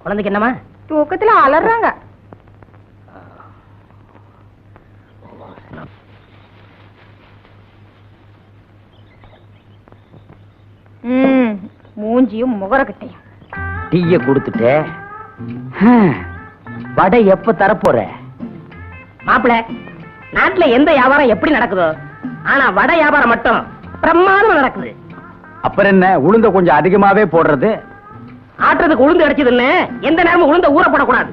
குழந்தைக்கு என்னமா? தூக்கத்துல அலறாங்க. மூஞ்சியும் முகரக்கட்டையும். டீய கொடுத்துட்டே வடை எப்ப தரப்போற? மாப்பிள, நாட்டுல எந்த வியாபாரம் எப்படி நடக்குதோ, ஆனா வடை வியாபாரம் மட்டும் பிரமாதமா நடக்குது. அப்புறம் என்ன, உளுந்த கொஞ்சம் அதிகமாவே போடுறது? ஆட்டுறதுக்கு உளுந்து அடிச்சதுன்னு எந்த நேரமும் உளுந்த ஊற போடக்கூடாது.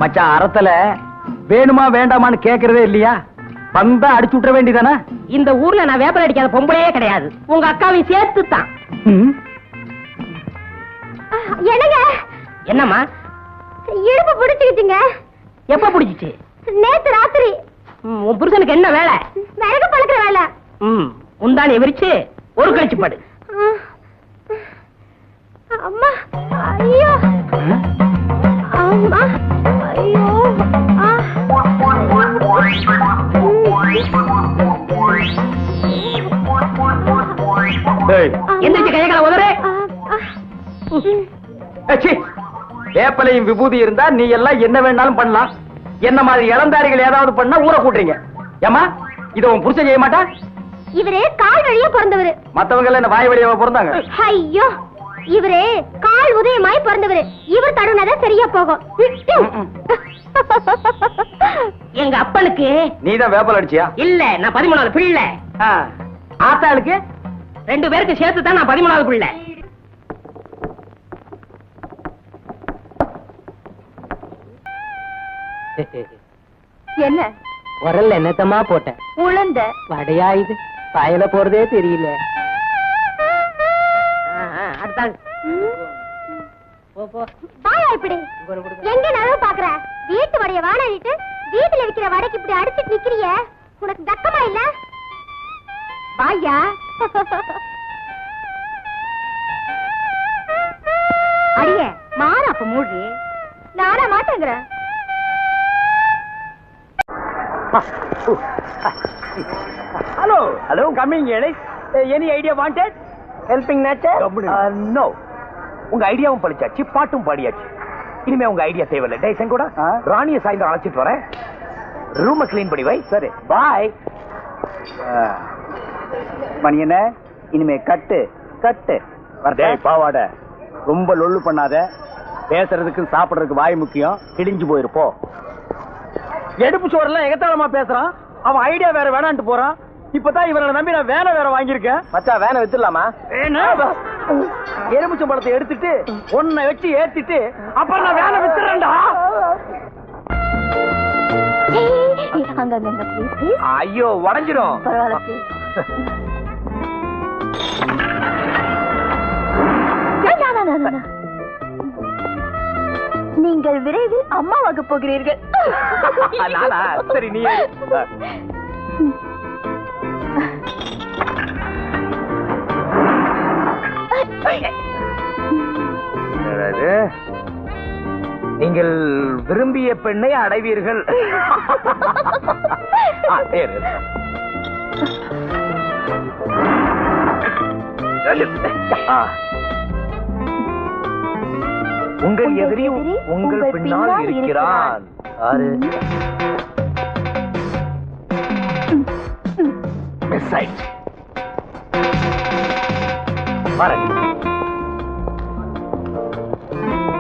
மச்சான், அறத்துல வேணுமா வேண்டாமான்னு கேக்குறதே இல்லையா? பந்தா அடிச்சு விட்டுற வேண்டியதானே? இந்த ஊர்ல நான் வேப்பல் அடிக்காத பொம்பளையே கிடையாது, உங்க அக்காவையும் சேர்த்து தான். என்னங்க? என்னம்மா? இடுப்பு பிடிச்சுக்கிட்டீங்க. எப்ப பிடிச்சிச்சு? நேத்து ராத்திரி. உன் புருஷனுக்கு என்ன வேலை? விறகு பழக்கிற வேலை. உந்தானி விரிச்சு ஒரு கழிச்சு படு. அம்மா, ஐயோ அம்மா, ஐயோ. எந்திரிச்சு கைகளை உதறு. வேப்பலையும் விபூதி இருந்தா நீ எல்லாம் என்ன வேணாலும் பண்ணலாம். என்ன மாதிரி இளந்தாரிகள் ஏதாவது பண்ணா ஊற கூட்டுறீங்க. ஏமா, இத உன் புருஷன் செய்ய மாட்டா? இவரே கால் வழியா பிறந்தவரு. மத்தவங்க எல்லாம் என்ன வாய் வழியா பிறந்தாங்க? ஐயோ, இவரே கால் உதயமாய் பிறந்தவரு. இவர் தடுனாதான் சரியா போகும். எங்க அப்பனுக்கு நீதான் வேப்பல் அடிச்சியா? இல்ல, நான் 13வது பிள்ளை. ஆத்தாளுக்கு 2 பேருக்கு சேர்த்து தான் நான் 13வது பிள்ளை. என்ன உரல்ல என்னத்தமா போட்ட? உளுந்த வடையா இது? பாயல போறதே தெரியல. பாயா இப்படி எங்க நழுவ பாக்குற? வீட்டு வடைய வாழறிட்டு வீட்டுல விக்கிற வடைக்கு இப்படி அடிச்சுட்டு நிக்கிறிய, உனக்கு தக்கமா இல்ல? பாயா அடிய மாற அப்ப மூழ்கி நானா மாட்டேங்கிறேன். Hello, hello. Coming, Alice. Any idea wanted? Helping nature? No. உங்க ஐடியாவும் பழிச்சாச்சு, பாட்டும் பாடியாச்சு. இனிமே உங்க ஐடியா தேவையில்லை. டேய் செங்கோடா, ராணியை சாயந்தரம் அழைச்சிட்டு வரேன். ரூமை கிளீன் பண்ணி வை. சரி, பாய். மணியனே, இனிமே கட்டு கட்டு. டேய் பாவாட, ரொம்ப லொள்ளு பண்ணாத. பேசுறதுக்கு சாப்பிடுறதுக்கு வாய் முக்கியம். இடிஞ்சு போயிருப்போம். எடுப்பு சோறெல்லாம் எகத்தாளமா பேசுறான். அவன் ஐடியா வேற வேணான்ட்டு போறான். இப்பதான் இவரை நம்பி நான் வேலை வேற வாங்கியிருக்கேன். மச்சா, வேலை வித்துடலாமா? எலுமிச்சம் பழத்தை எடுத்துட்டு ஒன்ன வச்சு ஏத்திட்டு அப்புறம் நான் வேலை வித்துறேன்டா. ஐயோ, உடஞ்சிடும். நீங்கள் விரைவில் அம்மாவாக போகிறீர்கள். சரி, நீ நீங்கள் விரும்பிய பெண்ணை அடைவீர்கள். உங்கள் எதிரி உங்கள் பின்னால் இருக்கிறான்.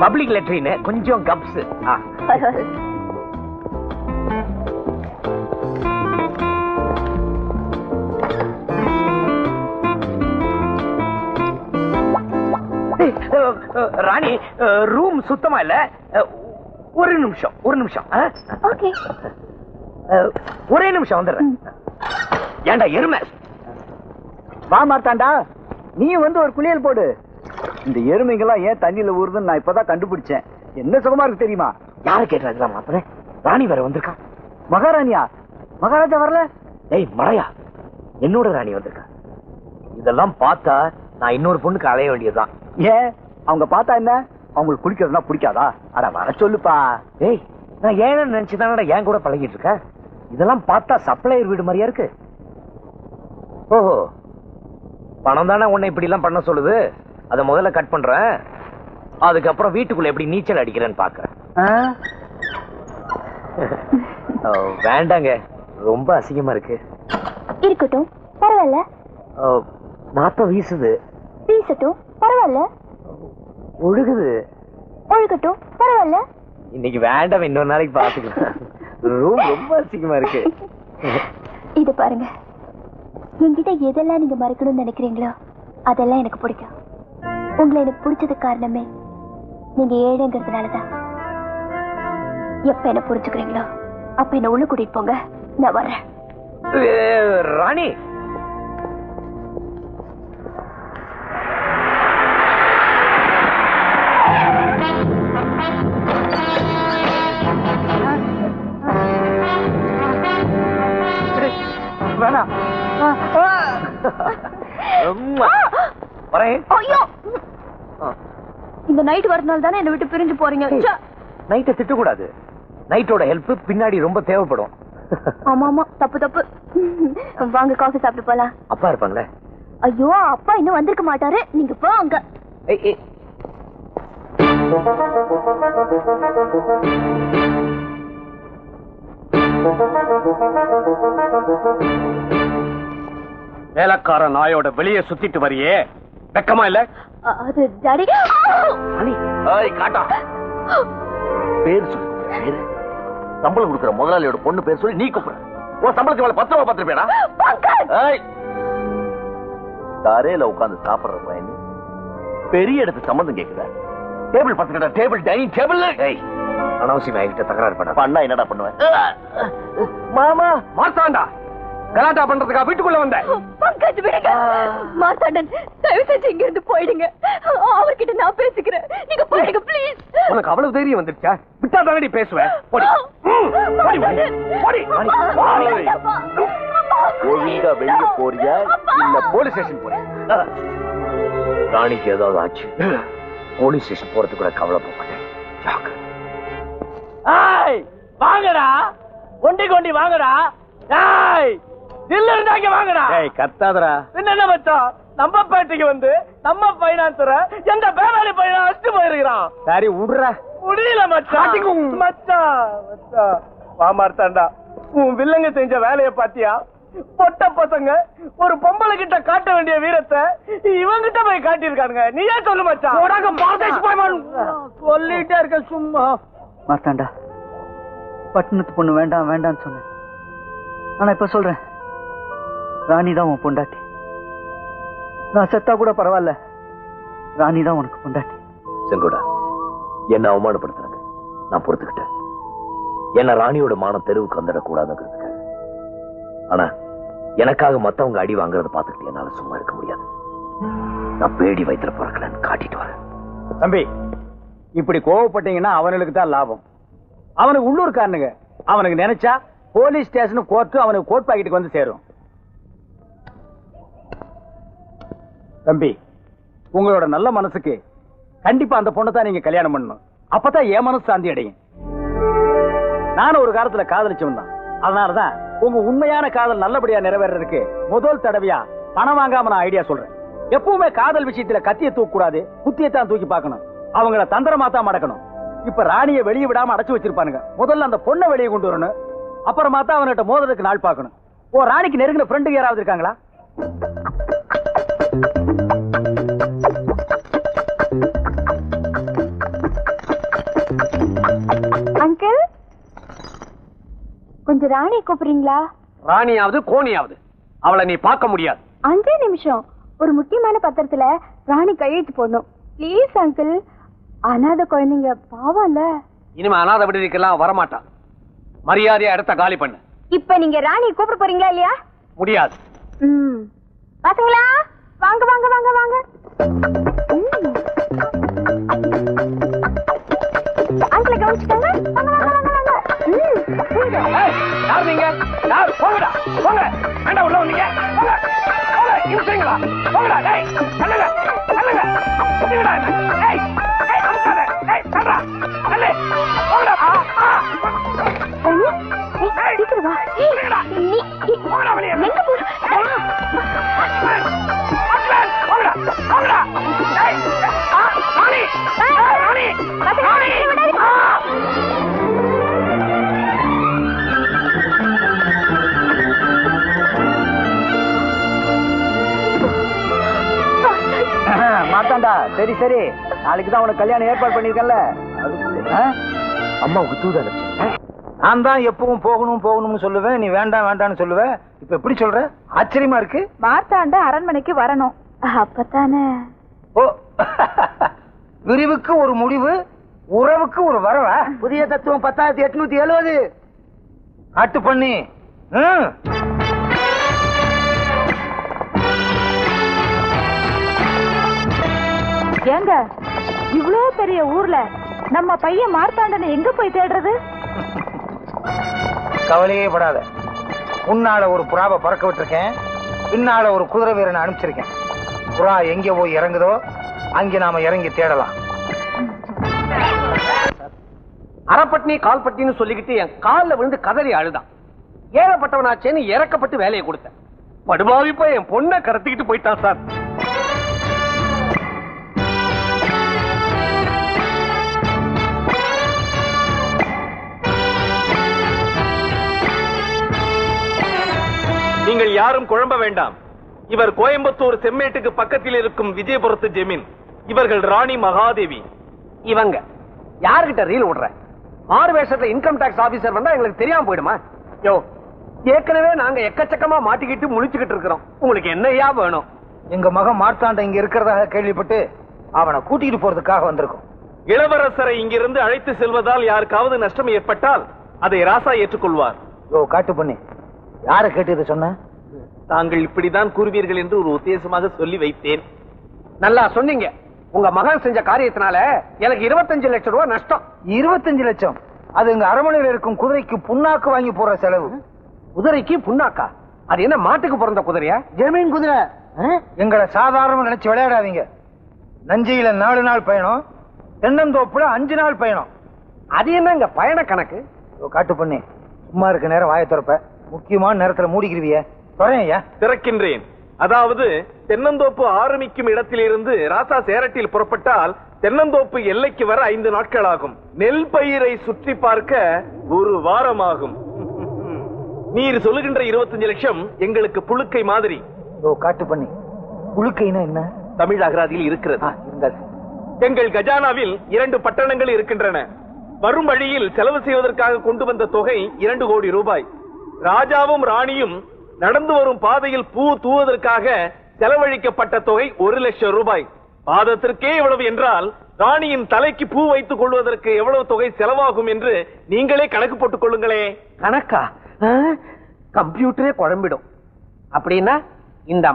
பப்ளிக் லெட்ரின் கொஞ்சம் கப்ஸ். ராணி, ரூம் சுத்தமா இல்ல. ஒரு நிமிஷம் ஒரே நிமிஷம் வந்துடுறேன். ஏண்டா எருமை, வா மாட்டாண்டா. நீ வந்து ஒரு குளியல் போடு. இந்த எருமைங்கெல்லாம் ஏன் தண்ணியில ஊறுதுன்னு நான் இப்பதான் கண்டுபிடிச்சேன். என்ன சுகமா இருக்கு தெரியுமா? யாரு கேட்டா மாப்பிள்ள? ராணி வேற வந்திருக்கா. மகாராணியா? மகாராஜா வரல? ஏய் மழையா, என்னோட ராணி வந்திருக்கா. இதெல்லாம் பார்த்தா நான் இன்னொரு பொண்ணுக்கு அலைய வேண்டியதுதான். ஏன் அவங்க பார்த்தா என்ன? அவங்களுக்கு குளிக்கிறதுனா பிடிக்காதா? அட வர சொல்லுப்பா. ஏய், நான் ஏன்னு நினைச்சுதானடா ஏன் கூட பழகிட்டு இருக்கேன். இதெல்லாம் பார்த்தா சப்ளையர் வீடு மாதிரியா இருக்கு. ஓஹோ, பணம் தானே உன்னை இப்படி எல்லாம் பண்ண சொல்லுது. அத முதல்ல கட் பண்றேன். அதுக்கப்புறம் வீட்டுக்குள்ள எப்படி நீச்சல் அடிக்கிறேன்னு பாக்குறேன். வேண்டாங்க, ரொம்ப அசிங்கமா இருக்கு. இருக்கட்டும், பரவாயில்ல. நாத்தம் வீசுது. வீசட்டும், பரவாயில்ல. ஒழுகுது. ஒழுகட்டும், பரவாயில்ல. இன்னைக்கு வேண்டாம், இன்னொரு நாளைக்கு பாத்துக்கலாம். ரூம் ரொம்ப அசிங்கமா இருக்கு. இது பாருங்க, என்கிட்ட எதெல்லாம் நீங்க மறைக்கணும்னு நினைக்கிறீங்களோ அதெல்லாம் எனக்கு பிடிக்கும். உங்களை எனக்கு பிடிச்சது காரணமே நீங்க ஏழைங்கிறதுனாலதான். எப்ப என்ன புரிஞ்சுக்கிறீங்களோ அப்ப என்ன உள்ள கூட்டிட்டு போங்க, நான் வர்றேன். ராணி, வேணாம். ஐயோ, இந்த நைட் வரதுனால தானே என்ன விட்டு பிரிஞ்சு போறீங்க. நைட்டை திட்டக்கூடாது. நைட்டோட ஹெல்ப் பின்னாடி ரொம்ப தேவைப்படும். ஆமா ஆமா, தப்பு தப்பு. வாங்க காஃபி சாப்பிட்டு போலாம். அப்பா இருப்பாங்களே? ஐயோ, அப்பா இன்னும் வந்திருக்க மாட்டாரு, நீங்க போங்க. வேலைக்கார நாயோட வெளியே சுத்திட்டு வரியே, வெக்கமா இல்ல? அது டாடி. காட்டா பேர் சொல்லு. சம்பளம் கொடுக்குற முதலாளியோட பொண்ணு பேர் சொல்லி நீ கூப்பிடுற. உன் சம்பளத்துக்கு மேல 10 ரூபாய் பார்த்திருப்பேடா. தரையில உட்கார்ந்து சாப்பிடுற பையன் பெரிய இடத்து சம்பந்தம் கேக்குதா? டேபிள் பத்துக்கிட்ட டேபிள், டைனிங் டேபிள். அனாவசியமா என்கிட்ட தகராறு பண்ணா என்னடா பண்ணுவேன்? மாமா மாத்தாண்டா, கலாட்டா பண்றதுக்கா வீட்டுக்குள்ள வந்த? பங்கஜ் விடுங்க. மார்த்தாண்டன், தயவு செஞ்சு இங்க இருந்து போயிடுங்க. அவர்கிட்ட நான் பேசிக்கிறேன், நீங்க போயிடுங்க ப்ளீஸ். உனக்கு அவ்வளவு தைரியம் வந்துருச்சா? விட்டா தானடி பேசுவேன். ஒழுங்கா வெளியே போறியா இல்ல போலீஸ் ஸ்டேஷன் போறியா? ராணிக்கு ஏதாவது ஆச்சு, போலீஸ் ஸ்டேஷன் போறதுக்கு கூட கவலைப்பட மாட்டேன். வாங்கடா, ஒண்டி கொண்டி வாங்கடா. கத்தாதரா. என்ன மச்சான், நம்ம பேட்டைக்கு வந்து நம்ம பைனான்சர எந்த பேராளி பையனா அடிச்சு போயிருக்கிறான். சரி விடுற. முடியல மச்சான். மச்சான் வாமார்த்தாண்டா, உன் வில்லங்க செஞ்ச வேலைய பாத்தியா? பொட்ட பசங்க ஒரு பொம்பளை கிட்ட காட்ட வேண்டிய வீரத்தை இவங்கிட்ட போய் காட்டியிருக்கானுங்க. நீயே சொல்லு மச்சான். சொல்லிட்டே இருக்க சும்மா. மார்த்தாண்டா, பட்டணத்து பொண்ணு வேண்டாம் வேண்டான்னு சொன்னேன். ஆனா இப்ப சொல்றேன், ராணி தான் உன் பொண்டாட்டி. நான் செத்தா கூட பரவாயில்ல, ராணி தான் உனக்கு பொண்டாட்டி. செங்கோடா, என்ன அவமானப்படுத்துறாங்க, நான் பொறுத்துக்கிட்டேன். என்ன ராணியோட மானம் தெருவுக்கு வந்துடக்கூடாதுங்கிறதுக்கு. ஆனா எனக்காக மத்தவங்க அடி வாங்குறத பாத்துக்கிட்டு என்னால சும்மா இருக்க முடியாது. நான் பேடி வயிற்றுல பிறக்கலன்னு காட்டிட்டு வரேன். தம்பி, இப்படி கோவப்பட்டீங்கன்னா அவனுக்கு தான் லாபம். அவனுக்கு உள்ளூர்காரனுங்க. அவனுக்கு நினைச்சா போலீஸ் ஸ்டேஷன், கோர்ட்டு அவனுக்கு கோட் பாக்கெட்டுக்கு வந்து சேரும். தம்பி, உங்களோட நல்ல மனசுக்கு கண்டிப்பா அந்த பொண்ணை தான் நீங்க கல்யாணம் பண்ணணும். அப்பதான் என் மனசு சாந்தி அடையும். நானும் ஒரு காலத்துல காதலிச்சவன் தான். அதனாலதான் உங்க உண்மையான காதல் நல்லபடியா நிறைவேறதுக்கு முதல் தடவையா பணம் வாங்காம நான் ஐடியா சொல்றேன். எப்பவுமே காதல் விஷயத்துல கத்திய தூக்க கூடாது, குத்தியத்தான் தூக்கி பார்க்கணும். அவங்கள தந்திரமா தான் மடக்கணும். இப்ப ராணியை வெளியே விடாம அடைச்சு வச்சிருப்பானுங்க. முதல்ல அந்த பொண்ணை வெளியே கொண்டு வரணும், அப்புறமா தான் அவன்கிட்ட மோதுறதுக்கு நாள் பார்க்கணும். ஓ, ராணிக்கு நெருங்கின ஃப்ரெண்டு யாராவது இருக்காங்களா? அங்கிள், கொஞ்சம் ராணியை கூப்பிடுறீங்களா? ராணியாவது கோணியாவது அவளை நீ பார்க்க முடியாது. 5 நிமிஷம், ஒரு முக்கியமான பத்திரத்துல ராணி கையெழுத்து போடணும். ப்ளீஸ் அங்கிள், அனாதை குழந்தைங்க பாவம் இல்ல. இனிமே அனாதை விடுதிக்கெல்லாம் வரமாட்டான். மரியாதையா இடத்த காலி பண்ணு. இப்ப நீங்க ராணியை கூப்பிட போறீங்களா இல்லையா? முடியாது. பசங்களா, வாங்க வாங்க வாங்க வாங்க. அங்கிளை கவனிச்சுட்டாங்க. வாங்க வாங்க வாங்க வாங்க. யார் நீங்க? யார்? போங்கடா, போங்க. வேண்டாம், உள்ள வந்தீங்க. போங்க, போங்க, இழுத்துங்களா? போங்கடா, டேய், தள்ளுங்க, தள்ளுங்க, தள்ளுங்கடா. டேய், டேய், அமுக்காத. டேய், தள்ளுடா, தள்ளு. போங்கடா. சீக்கிரம் வா. போங்கடா வெளியே. எங்க போற? வாங்கடா. ஏய், ராணி, ராணி, ராணி. மாத்தாண்டா. சரி சரி, நாளைக்கு தான் உனக்கு கல்யாணம் ஏற்பாடு பண்ணிருக்கேன்ல. அம்மாவுக்கு தூது அனுப்பிச்சு. நான் தான் எப்பவும் போகணும் போகணும்னு சொல்லுவேன், நீ வேண்டாம் வேண்டாம்னு சொல்லுவேன். இப்ப எப்படி சொல்ற? ஆச்சரியமா இருக்கு. மார்த்தாண்ட அரண்மனைக்கு வரணும், அப்பதானே. ஓ, விரிவுக்கு ஒரு முடிவு, உறவுக்கு ஒரு வரவா? புதிய தத்துவம் 10,870. காட்டு பண்ணி. ஏங்க இவ்ளோ பெரிய ஊர்ல நம்ம பையன் மார்த்தாண்டனை எங்க போய் தேடுறது? கவலையே படாத. முன்னால ஒரு புறாவை பறக்க விட்டுருக்கேன், பின்னால ஒரு குதிரை வீரனை அனுப்பிச்சிருக்கேன். புறா எங்க போய் இறங்குதோ அங்கே நாம இறங்கி தேடலாம். அரைப்பட்டினி கால்பட்டின்னு சொல்லிக்கிட்டு என் காலில் விழுந்து கதறி அழுதான். ஏழப்பட்டவனாச்சேன்னு இறக்கப்பட்டு வேலையை கொடுத்தேன். படுபாவி போய் என் பொண்ணை கடத்திக்கிட்டு போயிட்டான் சார். நீங்கள் யாரும் குழம்ப வேண்டாம். இவர் கோயம்புத்தூர் செம்மேட்டுக்கு பக்கத்தில் இருக்கும் விஜயபுரத்து ஜெமீன். இவர்கள் ராணி மகாதேவி. இவங்க யாருகிட்ட ரீல் விடுற? மாறு வேஷத்துல இன்கம் டாக்ஸ் ஆபீசர் வந்தா எங்களுக்கு தெரியாம போயிடுமா? யோ, ஏற்கனவே நாங்க எக்கச்சக்கமா மாட்டிக்கிட்டு முழிச்சுக்கிட்டு இருக்கிறோம். உங்களுக்கு என்னையா வேணும்? எங்க மகன் மார்த்தாண்ட இங்க இருக்கிறதாக கேள்விப்பட்டு அவனை கூட்டிட்டு போறதுக்காக வந்திருக்கோம். இளவரசரை இங்கிருந்து அழைத்து செல்வதால் யாருக்காவது நஷ்டம் ஏற்பட்டால் அதை ராசா ஏற்றுக்கொள்வார். யோ, காட்டு பண்ணி, யார கேட்டு இதை சொன்ன? தாங்கள் இப்படிதான் கூறுவீர்கள் என்று ஒரு உத்தேசமாக சொல்லி வைத்தேன். நல்லா சொன்னீங்க. உங்க மகன் செஞ்ச காரியத்தினால எனக்கு 25 லட்சம் ரூபாய் நஷ்டம். 25 லட்சம்? அது எங்க அரண்மனையில் இருக்கும் குதிரைக்கு புண்ணாக்கு வாங்கி போற செலவு. குதிரைக்கு புண்ணாக்கா? அது என்ன மாட்டுக்கு பிறந்த குதிரையா? ஜமீன் குதிரை. எங்களை சாதாரண நினைச்சு விளையாடாதீங்க. நஞ்சையில 4 நாள் பயணம், தென்னந்தோப்புல 5 நாள் பயணம். அது என்ன இங்க பயண கணக்கு? காட்டு பண்ணி, சும்மா இருக்க நேரம் வாயை திறப்ப, முக்கியமான நேரத்துல மூடிக்கிருவிய. திறக்கின்றேன். அதாவது தென்னந்தோப்பு ஆரம்பிக்கும் இடத்திலிருந்து ராசா சேரட்டில் புறப்பட்டால் தென்னந்தோப்பு எல்லைக்கு வர 5 நாட்கள் ஆகும். நெல் பயிரை சுற்றி பார்க்க 1 வாரம் ஆகும். நீர் சொல்லுகின்ற 25 லட்சம் எங்களுக்கு புழுக்கை மாதிரி. காட்டு பண்ணி, புழுக்கைனா என்ன? தமிழ் அகராதியில் இருக்கிறது. எங்கள் கஜானாவில் 2 பட்டணங்கள் இருக்கின்றன. வரும் வழியில் செலவு செய்வதற்காக கொண்டு வந்த தொகை 2 கோடி ரூபாய். ராஜாவும் ராணியும் நடந்து வரும் பாதையில் பூ தூவதற்காக செலவழிக்கப்பட்ட தொகை 1 லட்சம் ரூபாய். பாதத்திற்கே எவ்வளவு என்றால் ராணியின் தலைக்கு பூ வைத்துக் கொள்வதற்கு எவ்வளவு தொகை செலவாகும் என்று நீங்களே கணக்கு போட்டுக் கொள்ளுங்களே. கணக்கா? கம்ப்யூட்டரே குழம்பிடும். அப்படின்னா இந்த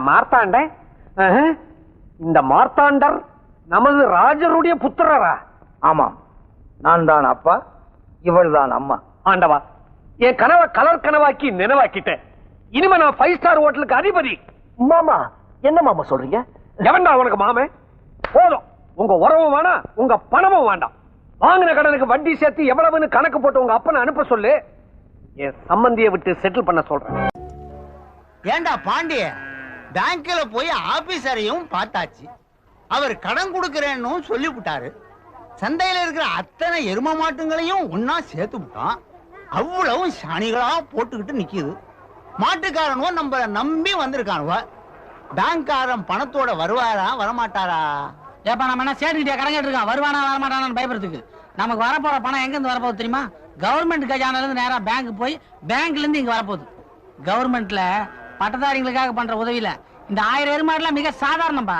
மார்த்தாண்டர் நமது ராஜருடைய புத்திரரா? ஆமாம், நான் தான் அப்பா, இவள் தான் அம்மா. ஆண்டவா, என் கனவை கலர் கனவாக்கி நினைவாக்கிட்டேன். இனிமே நான் 5 ஸ்டார் ஹோட்டலுக்கு அதிபதி. மாமா, என்ன மாமா சொல்றீங்க? எவன்டா உனக்கு மாமே? போதும், உங்க உறவும் வேணாம், உங்க பணமும் வேண்டாம். வாங்கின கடனுக்கு வட்டி சேர்த்து எவ்வளவுன்னு கணக்கு போட்டு உங்க அப்பனை அனுப்ப சொல்லு. என் சம்பந்தியை விட்டு செட்டில் பண்ண சொல்றேன். ஏண்டா பாண்டிய, பேங்க்ல போய் ஆபீசரையும் பார்த்தாச்சு. அவர் கடன் கொடுக்கிறேன்னு சொல்லிவிட்டாரு. சந்தையில இருக்கிற அத்தனை எரும மாட்டுங்களையும் ஒன்னா சேர்த்து விட்டான். அவ்வளவு சாணிகளா போட்டுக்கிட்டு நிக்குது. மாட்டுக்காரனுவ நம்ம நம்பி வந்திருக்கானுவ. பேங்க்காரன் பணத்தோட வருவாரா வரமாட்டாரா? ஏப்பா நம்ம என்ன சேட்டுக்கிட்டே கடன் கேட்டிருக்கான், வருவானா வரமாட்டானு பயப்படுறதுக்கு. நமக்கு வரப்போற பணம் எங்க இருந்து வரப்போகுது தெரியுமா? கவர்மெண்ட் கஜானால இருந்து நேரா பேங்க் போய் பேங்க்ல இருந்து இங்க வரப்போகுது. கவர்மெண்ட்ல பட்டதாரிகளுக்காக பண்ற உதவியில இந்த 1000 எருமாடுலாம் மிக சாதாரணம்பா.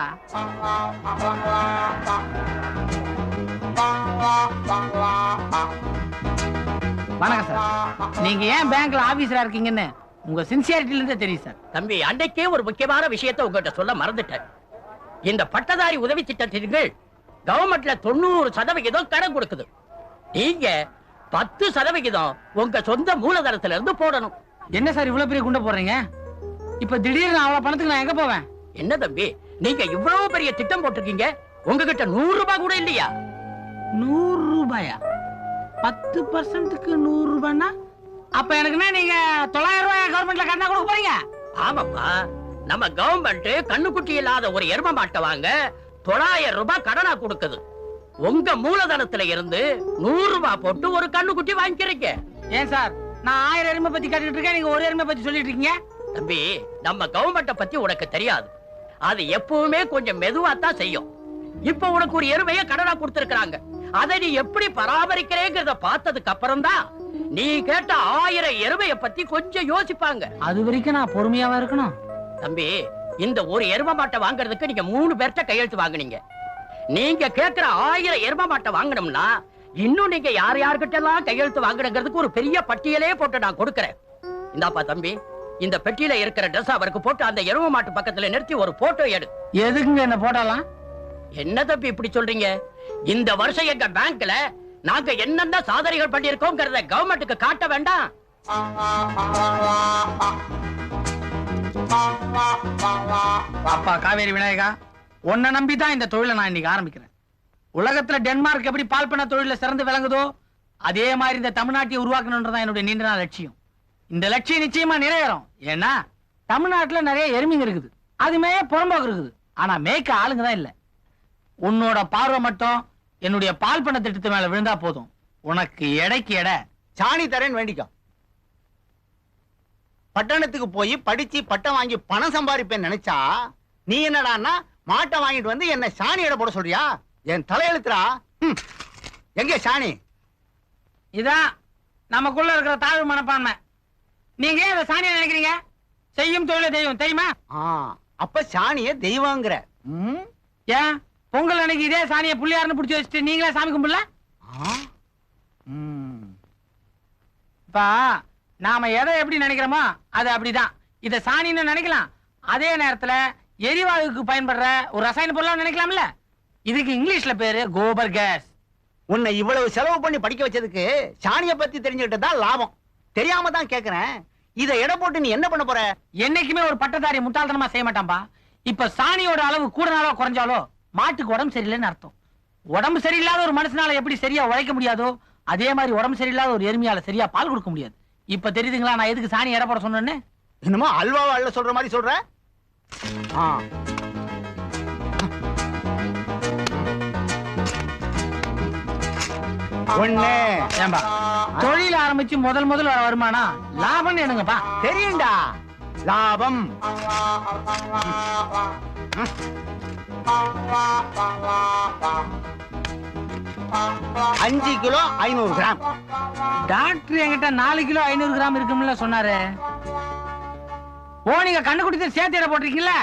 வணக்கம் சார். நீங்க ஏன் பேங்க்ல ஆபீசரா இருக்கீங்கன்னு உங்க சின்சியாரிட்டில இருந்தே தெரியும் சார். தம்பி, அன்னைக்கே ஒரு முக்கியமான விஷயத்தை உங்ககிட்ட சொல்ல மறந்துட்டேன். இந்த பட்டதாரி உதவி திட்டத்தின் கீழ் கவர்மெண்ட்ல 90% கடன் கொடுக்குது. நீங்க 10% உங்க சொந்த மூலதனத்துல இருந்து போடணும். என்ன சார் இவ்வளவு பெரிய குண்டை போடுறீங்க? இப்ப திடீர்னு அவ்வளவு பணத்துக்கு நான் எங்க போவேன்? என்ன தம்பி, நீங்க இவ்வளவு பெரிய திட்டம் போட்டிருக்கீங்க, உங்ககிட்ட 100 ரூபாய் கூட இல்லையா? 100 ரூபாயா? 10%க்கு 100 ரூபாய்னா அப்ப எனக்குன்னா நீங்க 900 ரூபாய் கவர்மெண்ட்ல கடனா கொடுக்க போறீங்க? ஆமாப்பா, நம்ம கவர்மெண்ட் கண்ணுக்குட்டி இல்லாத ஒரு எரும மாட்டை வாங்க 900 ரூபாய் கடனா கொடுக்குது. உங்க மூலதனத்துல இருந்து 100 ரூபாய் போட்டு ஒரு கண்ணுக்குட்டி வாங்கிக்கிறீங்க. ஏன் சார், நான் 1000 எருமை பத்தி கேட்டுட்டு இருக்கேன், நீங்க ஒரு எருமை பத்தி சொல்லிட்டு இருக்கீங்க. தம்பி, நம்ம கவர்மெண்ட பத்தி உனக்கு தெரியாது. அது எப்பவுமே கொஞ்சம் மெதுவா தான் செய்யும். இப்ப உனக்கு ஒரு எருமையை கடனா கொடுத்திருக்காங்க. அதை நீ எப்படி பராமரிக்கிறேங்கிறத பார்த்ததுக்கு அப்புறம் தான் நீ கேட்ட 1000 எருமையை பத்தி கொஞ்சம் யோசிப்பாங்க. அது வரைக்கும் நான் பொறுமையாவா இருக்கணும். தம்பி, இந்த ஒரு எரும மாட்டை வாங்குறதுக்கு நீங்க 3 பேர்ட்ட கையெழுத்து வாங்குனீங்க. நீங்க கேட்கிற 1000 எரும மாட்டை வாங்கணும்னா இன்னும் நீங்க யார்கிட்ட எல்லாம் கையெழுத்து வாங்குறதுக்கு ஒரு பெரிய பட்டியலே போட்டு நான் கொடுக்கறேன். இந்தாப்பா தம்பி, இந்த பெட்டியில இருக்கிற ட்ரெஸ் அவருக்கு போட்டு அந்த எரும மாட்டு பக்கத்துல நிறுத்தி ஒரு போட்டோ எடு. எதுக்குங்க என்ன போட்டோலாம்? என்ன தம்பி இப்படி சொல்றீங்க? இந்த வருஷம் எங்க பேங்க்ல நாங்க என்னென்ன சாதனைகள் பண்ணிருக்கோம்ங்கறத கவர்மெண்ட்டுக்கு காட்ட வேண்டாம்? அப்பா காவேரி விநாயகா, உன்னை நம்பிதான் இந்த தொழிலை நான் இன்னைக்கு ஆரம்பிக்கிறேன். உலகத்துல டென்மார்க் எப்படி பால் பண்ண தொழில சிறந்து விளங்குதோ அதே மாதிரி இந்த தமிழ்நாட்டை உருவாக்கணும்ன்றதான் என்னுடைய நீண்ட நாள் லட்சியம். இந்த லட்சியம் நிச்சயமா நிறைவேறும். ஏன்னா தமிழ்நாட்டுல நிறைய எருமைங்க இருக்குது, அது மேய புறம்போக்கு இருக்குது, ஆனா மேய்க்க ஆளுங்க தான் இல்ல. உன்னோட பார்வை மட்டும் என்னுடைய பால் பண்ண திட்டத்து மேல விழுந்தா போதும், உனக்கு எடைக்கு எடை சாணி தரேன்னு வேண்டிக்கோ. பட்டணத்துக்கு போய் படிச்சு பட்டம் வாங்கி பணம் சம்பாதிப்பேன்னு நினைச்சா நீ என்னடான்னா மாட்டை வாங்கிட்டு வந்து என்ன சாணி எடை போட சொல்றியா? என் தலையெழுத்துறா. எங்க சாணி? இதான் நமக்குள்ள இருக்கிற தாழ்வு மனப்பான்மை. நீங்க ஏன் அதை சாணியை நினைக்கிறீங்க? செய்யும் தொழில தெய்வம் தெரியுமா? அப்ப சாணிய தெய்வங்கிற. ஏன் பொங்கல் அன்னைக்கு இதே சாணியை புள்ளியாருன்னு பிடிச்சி வச்சுட்டு நீங்களே சாமி கும்பிடல? இப்ப நாம எதை எப்படி நினைக்கிறோமோ அது அப்படிதான். இத சாணின்னு நினைக்கலாம், அதே நேரத்துல எரிவாயுக்கு பயன்படுற ஒரு ரசாயன பொருளா நினைக்கலாம்ல. இதுக்கு இங்கிலீஷ்ல பேரு கோபர் கேஸ். உன்னை இவ்வளவு செலவு பண்ணி படிக்க வச்சதுக்கு சாணியை பத்தி தெரிஞ்சுக்கிட்டு தான் லாபம். தெரியாம தான் கேக்குறேன், இதை எடை போட்டு நீ என்ன பண்ண போற? என்னைக்குமே ஒரு பட்டதாரி முட்டாள்தனமா செய்ய மாட்டான்பா. இப்ப சாணியோட அளவு கூடனாலோ குறைஞ்சாலோ மாட்டுக்கு உடம்பு சரியில்லைன்னு அர்த்தம். உடம்பு சரியில்லாத ஒரு மனுஷனால எப்படி சரியா உழைக்க முடியாதோ அதே மாதிரி உடம்பு சரியில்லாத ஒரு எருமையால சரியா பால் கொடுக்க முடியாது. இப்ப தெரியுதுங்களா நான் எதுக்கு சாணி எடை போட சொன்னேன்னு? என்னமோ அல்வாவா அள்ள சொல்ற மாதிரி சொல்ற. ஒண்ணு ஏம்பா, தொழில் ஆரம்பிச்சு முதல் வர வருமானம் லாபம் என்னங்கப்பா? தெரியும்டா, லாபம். 5 கிலோ 500 கிராம். டாக்டர் என்கிட்ட 4 கிலோ 500 கிராம் இருக்கும்ல சொன்னாரு. ஓ, நீங்க கண்ணுக்குட்டி சேர்த்து எடை போட்டிருக்கீங்களா?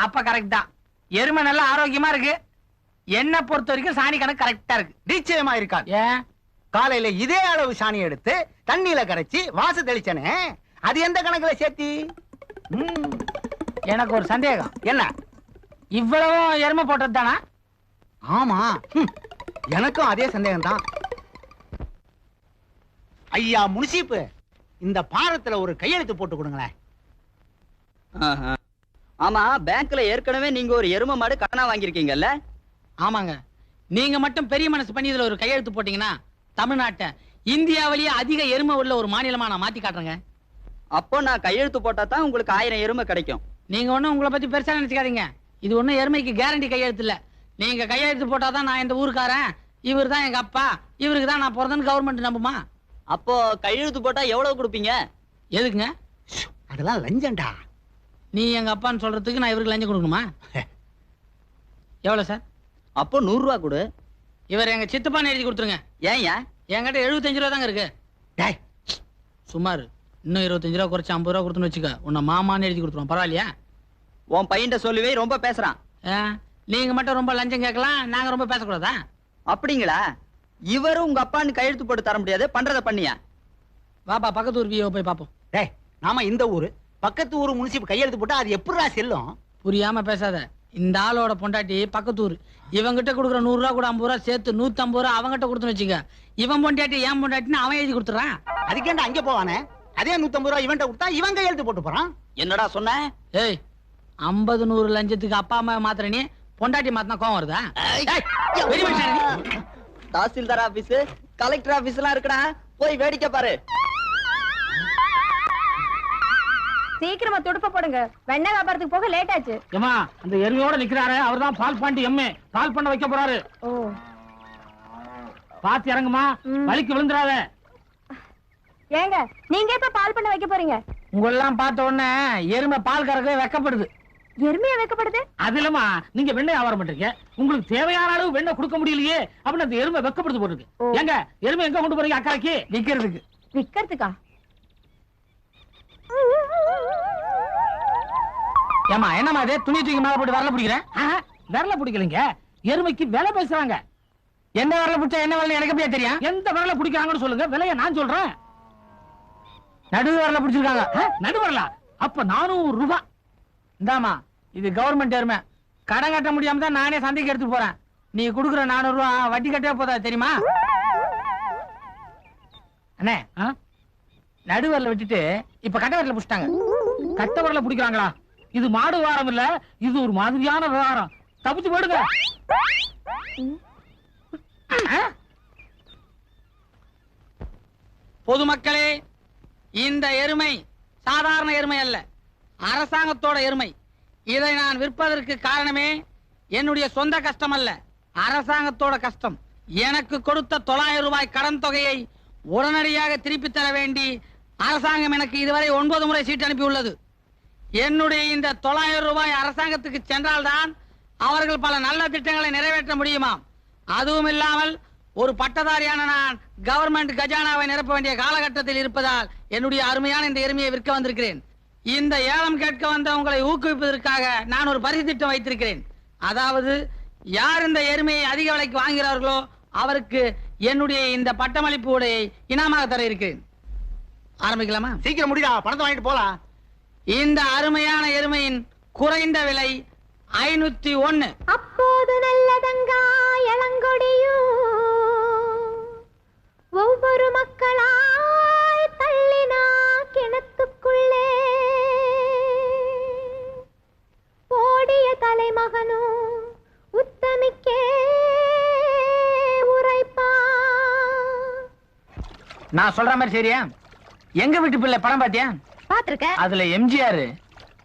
அப்ப கரெக்ட் தான். எருமை நல்லா ஆரோக்கியமா இருக்கு. என்ன பொறுத்த வரைக்கும் சாணி கணக்கு கரெக்டா இருக்கு. நிச்சயமா இருக்கா? ஏன் காலையில இதே அளவு சாணி எடுத்து தண்ணியில கரைச்சி வாச தெளிச்சனே, அது எந்த கணக்குல சேர்த்தி? எனக்கு ஒரு சந்தேகம். என்ன? இவ்வளவு எருமை போட்டது தானா? ஆமா, எனக்கும் அதே சந்தேகம் தான். ஐயா முனிசிப்பு, இந்த பாரத்துல ஒரு கையெழுத்து போட்டு கொடுங்களேன். ஆமா, பேங்க்ல ஏற்கனவே நீங்க ஒரு எருமை மாடு கடனா வாங்கியிருக்கீங்கல்ல? ஆமாங்க. நீங்க மட்டும் பெரிய மனசு பண்ணி இதுல ஒரு கையெழுத்து போட்டீங்கன்னா தமிழ்நாட்டை இந்தியாவிலேயே அதிக எருமை உள்ள ஒரு மாநிலமா நான் மாத்தி காட்டுறேங்க. அப்போ நான் கையெழுத்து போட்டா தான் உங்களுக்கு 1000 எருமை கிடைக்கும். நீங்க ஒண்ணும் உங்களை பத்தி பெருசா நினைச்சுக்காதீங்க. இது ஒண்ணும் எருமைக்கு கேரண்டி கையெழுத்து இல்ல. நீங்க கையெழுத்து போட்டாதான் நான் இந்த ஊருக்காரன், இவர் தான் எங்க அப்பா, இவருக்கு தான் நான் பிறந்தேன்னு கவர்மெண்ட் நம்புமா? அப்போ கையெழுத்து போட்டா எவ்வளவு கொடுப்பீங்க? எதுக்குங்க? அதெல்லாம் லஞ்சம்டா. நீ எங்க அப்பான்னு சொல்றதுக்கு நான் இவருக்கு லஞ்சம் கொடுக்கணுமா? எவ்வளவு சார்? அப்போ 100 ரூபா கொடு. இவர் எங்க சித்தப்பான்னு எழுதி கொடுத்துருங்க. ஏன் என்கிட்ட 75 ரூபா தாங்க இருக்கு. சுமார் இன்னும் 25 ரூபா குறைச்சு 50 ரூபா கொடுத்துன்னு வச்சுக்க, உன்னை மாமான்னு எழுதி கொடுத்துருவோம். பரவாயில்லையா? உன் பையன்ட்ட சொல்லுவே ரொம்ப பேசுறான். நீங்க மட்டும் ரொம்ப லஞ்சம் கேட்கலாம், நாங்க ரொம்ப பேசக்கூடாதா? அப்படிங்களா? இவரும் உங்க அப்பான்னு கையெழுத்து போட்டு தர முடியாது, பண்றத பண்ணியா? வாப்பா பக்கத்து ஊர் வியோ போய் பாப்போம். டேய், நாம இந்த ஊரு பக்கத்து ஊர் முனிசிப்பு கையெழுத்து போட்டா அது எப்படிடா செல்லும்? புரியாம பேசாத. இந்த ஆளோட பொண்டாட்டி பக்கத்து ஊர். இவங்கிட்ட கொடுக்குற 100 ரூபா கூட 50 ரூபா சேர்த்து 150 ரூபா அவங்கிட்ட கொடுத்துன்னு வச்சுக்க. இவன் பொண்டாட்டி ஏன் பொண்டாட்டின்னு அவன் எழுதி கொடுத்துறான். அதுக்கேண்டா அங்க போவானே, அதே 150 ரூபா இவன்ட்ட கொடுத்தா இவன் கையெழுத்து போட்டு போறான். என்னடா சொன்ன? ஏய், 50 100 லஞ்சத்துக்கு அப்பா அம்மா மாத்திர நீ பொண்டாட்டி மாத்தினா கோவம் வருதா? தாசில்தார் ஆபீஸ், கலெக்டர் ஆபீஸ் எல்லாம் இருக்குடா, போய் வேடிக்கை பாரு. சீக்கிரமா துடுப்ப போடுங்க. வெண்ணெய் வியாபாரத்துக்கு போக லேட் ஆச்சு. ஏமா அந்த எருமையோட நிக்கிறாரு, அவர்தான் பால் பாண்டி எம்ஏ. பால் பண்ண வைக்க போறாரு. ஓ பாத்து இறங்குமா, வலிக்கு விழுந்துறாத. ஏங்க நீங்க எப்ப பால் பண்ண வைக்க போறீங்க? உங்களெல்லாம் பார்த்த உடனே எருமை பால் கறக்கவே வெக்கப்படுது. எருமையா வைக்கப்படுது? அது இல்லமா, நீங்க வெண்ணெய் வியாபாரம் பண்றீங்க, உங்களுக்கு தேவையான அளவு வெண்ணெய் கொடுக்க முடியலையே அப்படின்னு அந்த எருமை வெக்கப்படுது போட்டுருக்கு. ஏங்க எருமை எங்க கொண்டு போறீங்க? அக்கறைக்கு விக்கிறதுக்கு. விக்கிறதுக்கா? ஏமா என்னமா அது துணி தூக்கி மேல போட்டு விரல பிடிக்கிறேன்? விரல பிடிக்கலங்க, எருமைக்கு விலை பேசுறாங்க. எந்த விரல பிடிச்சா என்ன விலை எனக்கு அப்படியே தெரியும். எந்த விரல பிடிக்கிறாங்கன்னு சொல்லுங்க, விலைய நான் சொல்றேன். நடு விரல பிடிச்சிருக்காங்க. நடு வரல அப்ப 400 ரூபாய். இந்தாமா இது கவர்மெண்ட் எருமை, கடன் கட்ட முடியாம தான் நானே சந்தைக்கு எடுத்து போறேன். நீ குடுக்குற 400 ரூபாய் வட்டி கட்டவே போதா தெரியுமா? அண்ணே நடுவரில் விட்டுட்டு இப்ப கட்ட வரல புடிச்சிட்டாங்க. கட்ட வரல பிடிக்கிறாங்களா? இது மாடு வாரம் இல்ல, இது ஒரு மாதிரியான விவகாரம். தப்பிச்சு போடுங்க. பொதுமக்களே, இந்த எருமை சாதாரண எருமை அல்ல, அரசாங்கத்தோட எருமை. இதை நான் விற்பதற்கு காரணமே என்னுடைய சொந்த கஷ்டம் அல்ல, அரசாங்கத்தோட கஷ்டம். எனக்கு கொடுத்த 900 ரூபாய் கடன் தொகையை உடனடியாக திருப்பி தர வேண்டி அரசாங்கம் எனக்கு இதுவரை 9 முறை சீட்டு அனுப்பியுள்ளது. என்னுடைய இந்த 900 ரூபாய் அரசாங்கத்துக்கு சென்றால்தான் அவர்கள் பல நல்ல திட்டங்களை நிறைவேற்ற முடியுமாம். அதுவும் இல்லாமல் ஒரு பட்டதாரியான நான் கவர்மெண்ட் கஜானாவை நிரப்ப வேண்டிய காலகட்டத்தில் இருப்பதால் என்னுடைய அருமையான இந்த எருமையை விற்க வந்திருக்கிறேன். இந்த ஏலம் கேட்க வந்த உங்களை ஊக்குவிப்பதற்காக நான் ஒரு பரிசு திட்டம் வைத்திருக்கிறேன். அதாவது யார் இந்த எருமையை அதிக விலைக்கு வாங்குகிறார்களோ அவருக்கு என்னுடைய இந்த பட்டமளிப்பு உடையை இனாமாக தர இருக்கிறேன். ஆரம்பிக்கலாமா? சீக்கிரம் முடிடா, பணத்தை வாங்கிட்டு போலாம். இந்த அருமையான எருமையின் குறைந்த விலை 501. அப்போது நல்லதங்கா இளங்கொடியும் ஒவ்வொரு மக்களாய் தள்ளினா கிணத்துக்குள்ளே ஓடிய தலைமகனும் உத்தமிக்கே உரைப்பா. நான் சொல்ற மாதிரி சரியா? எங்க வீட்டு பிள்ளை படம் பாத்தியா? பாத்திருக்கேன். அதுல எம்ஜிஆர்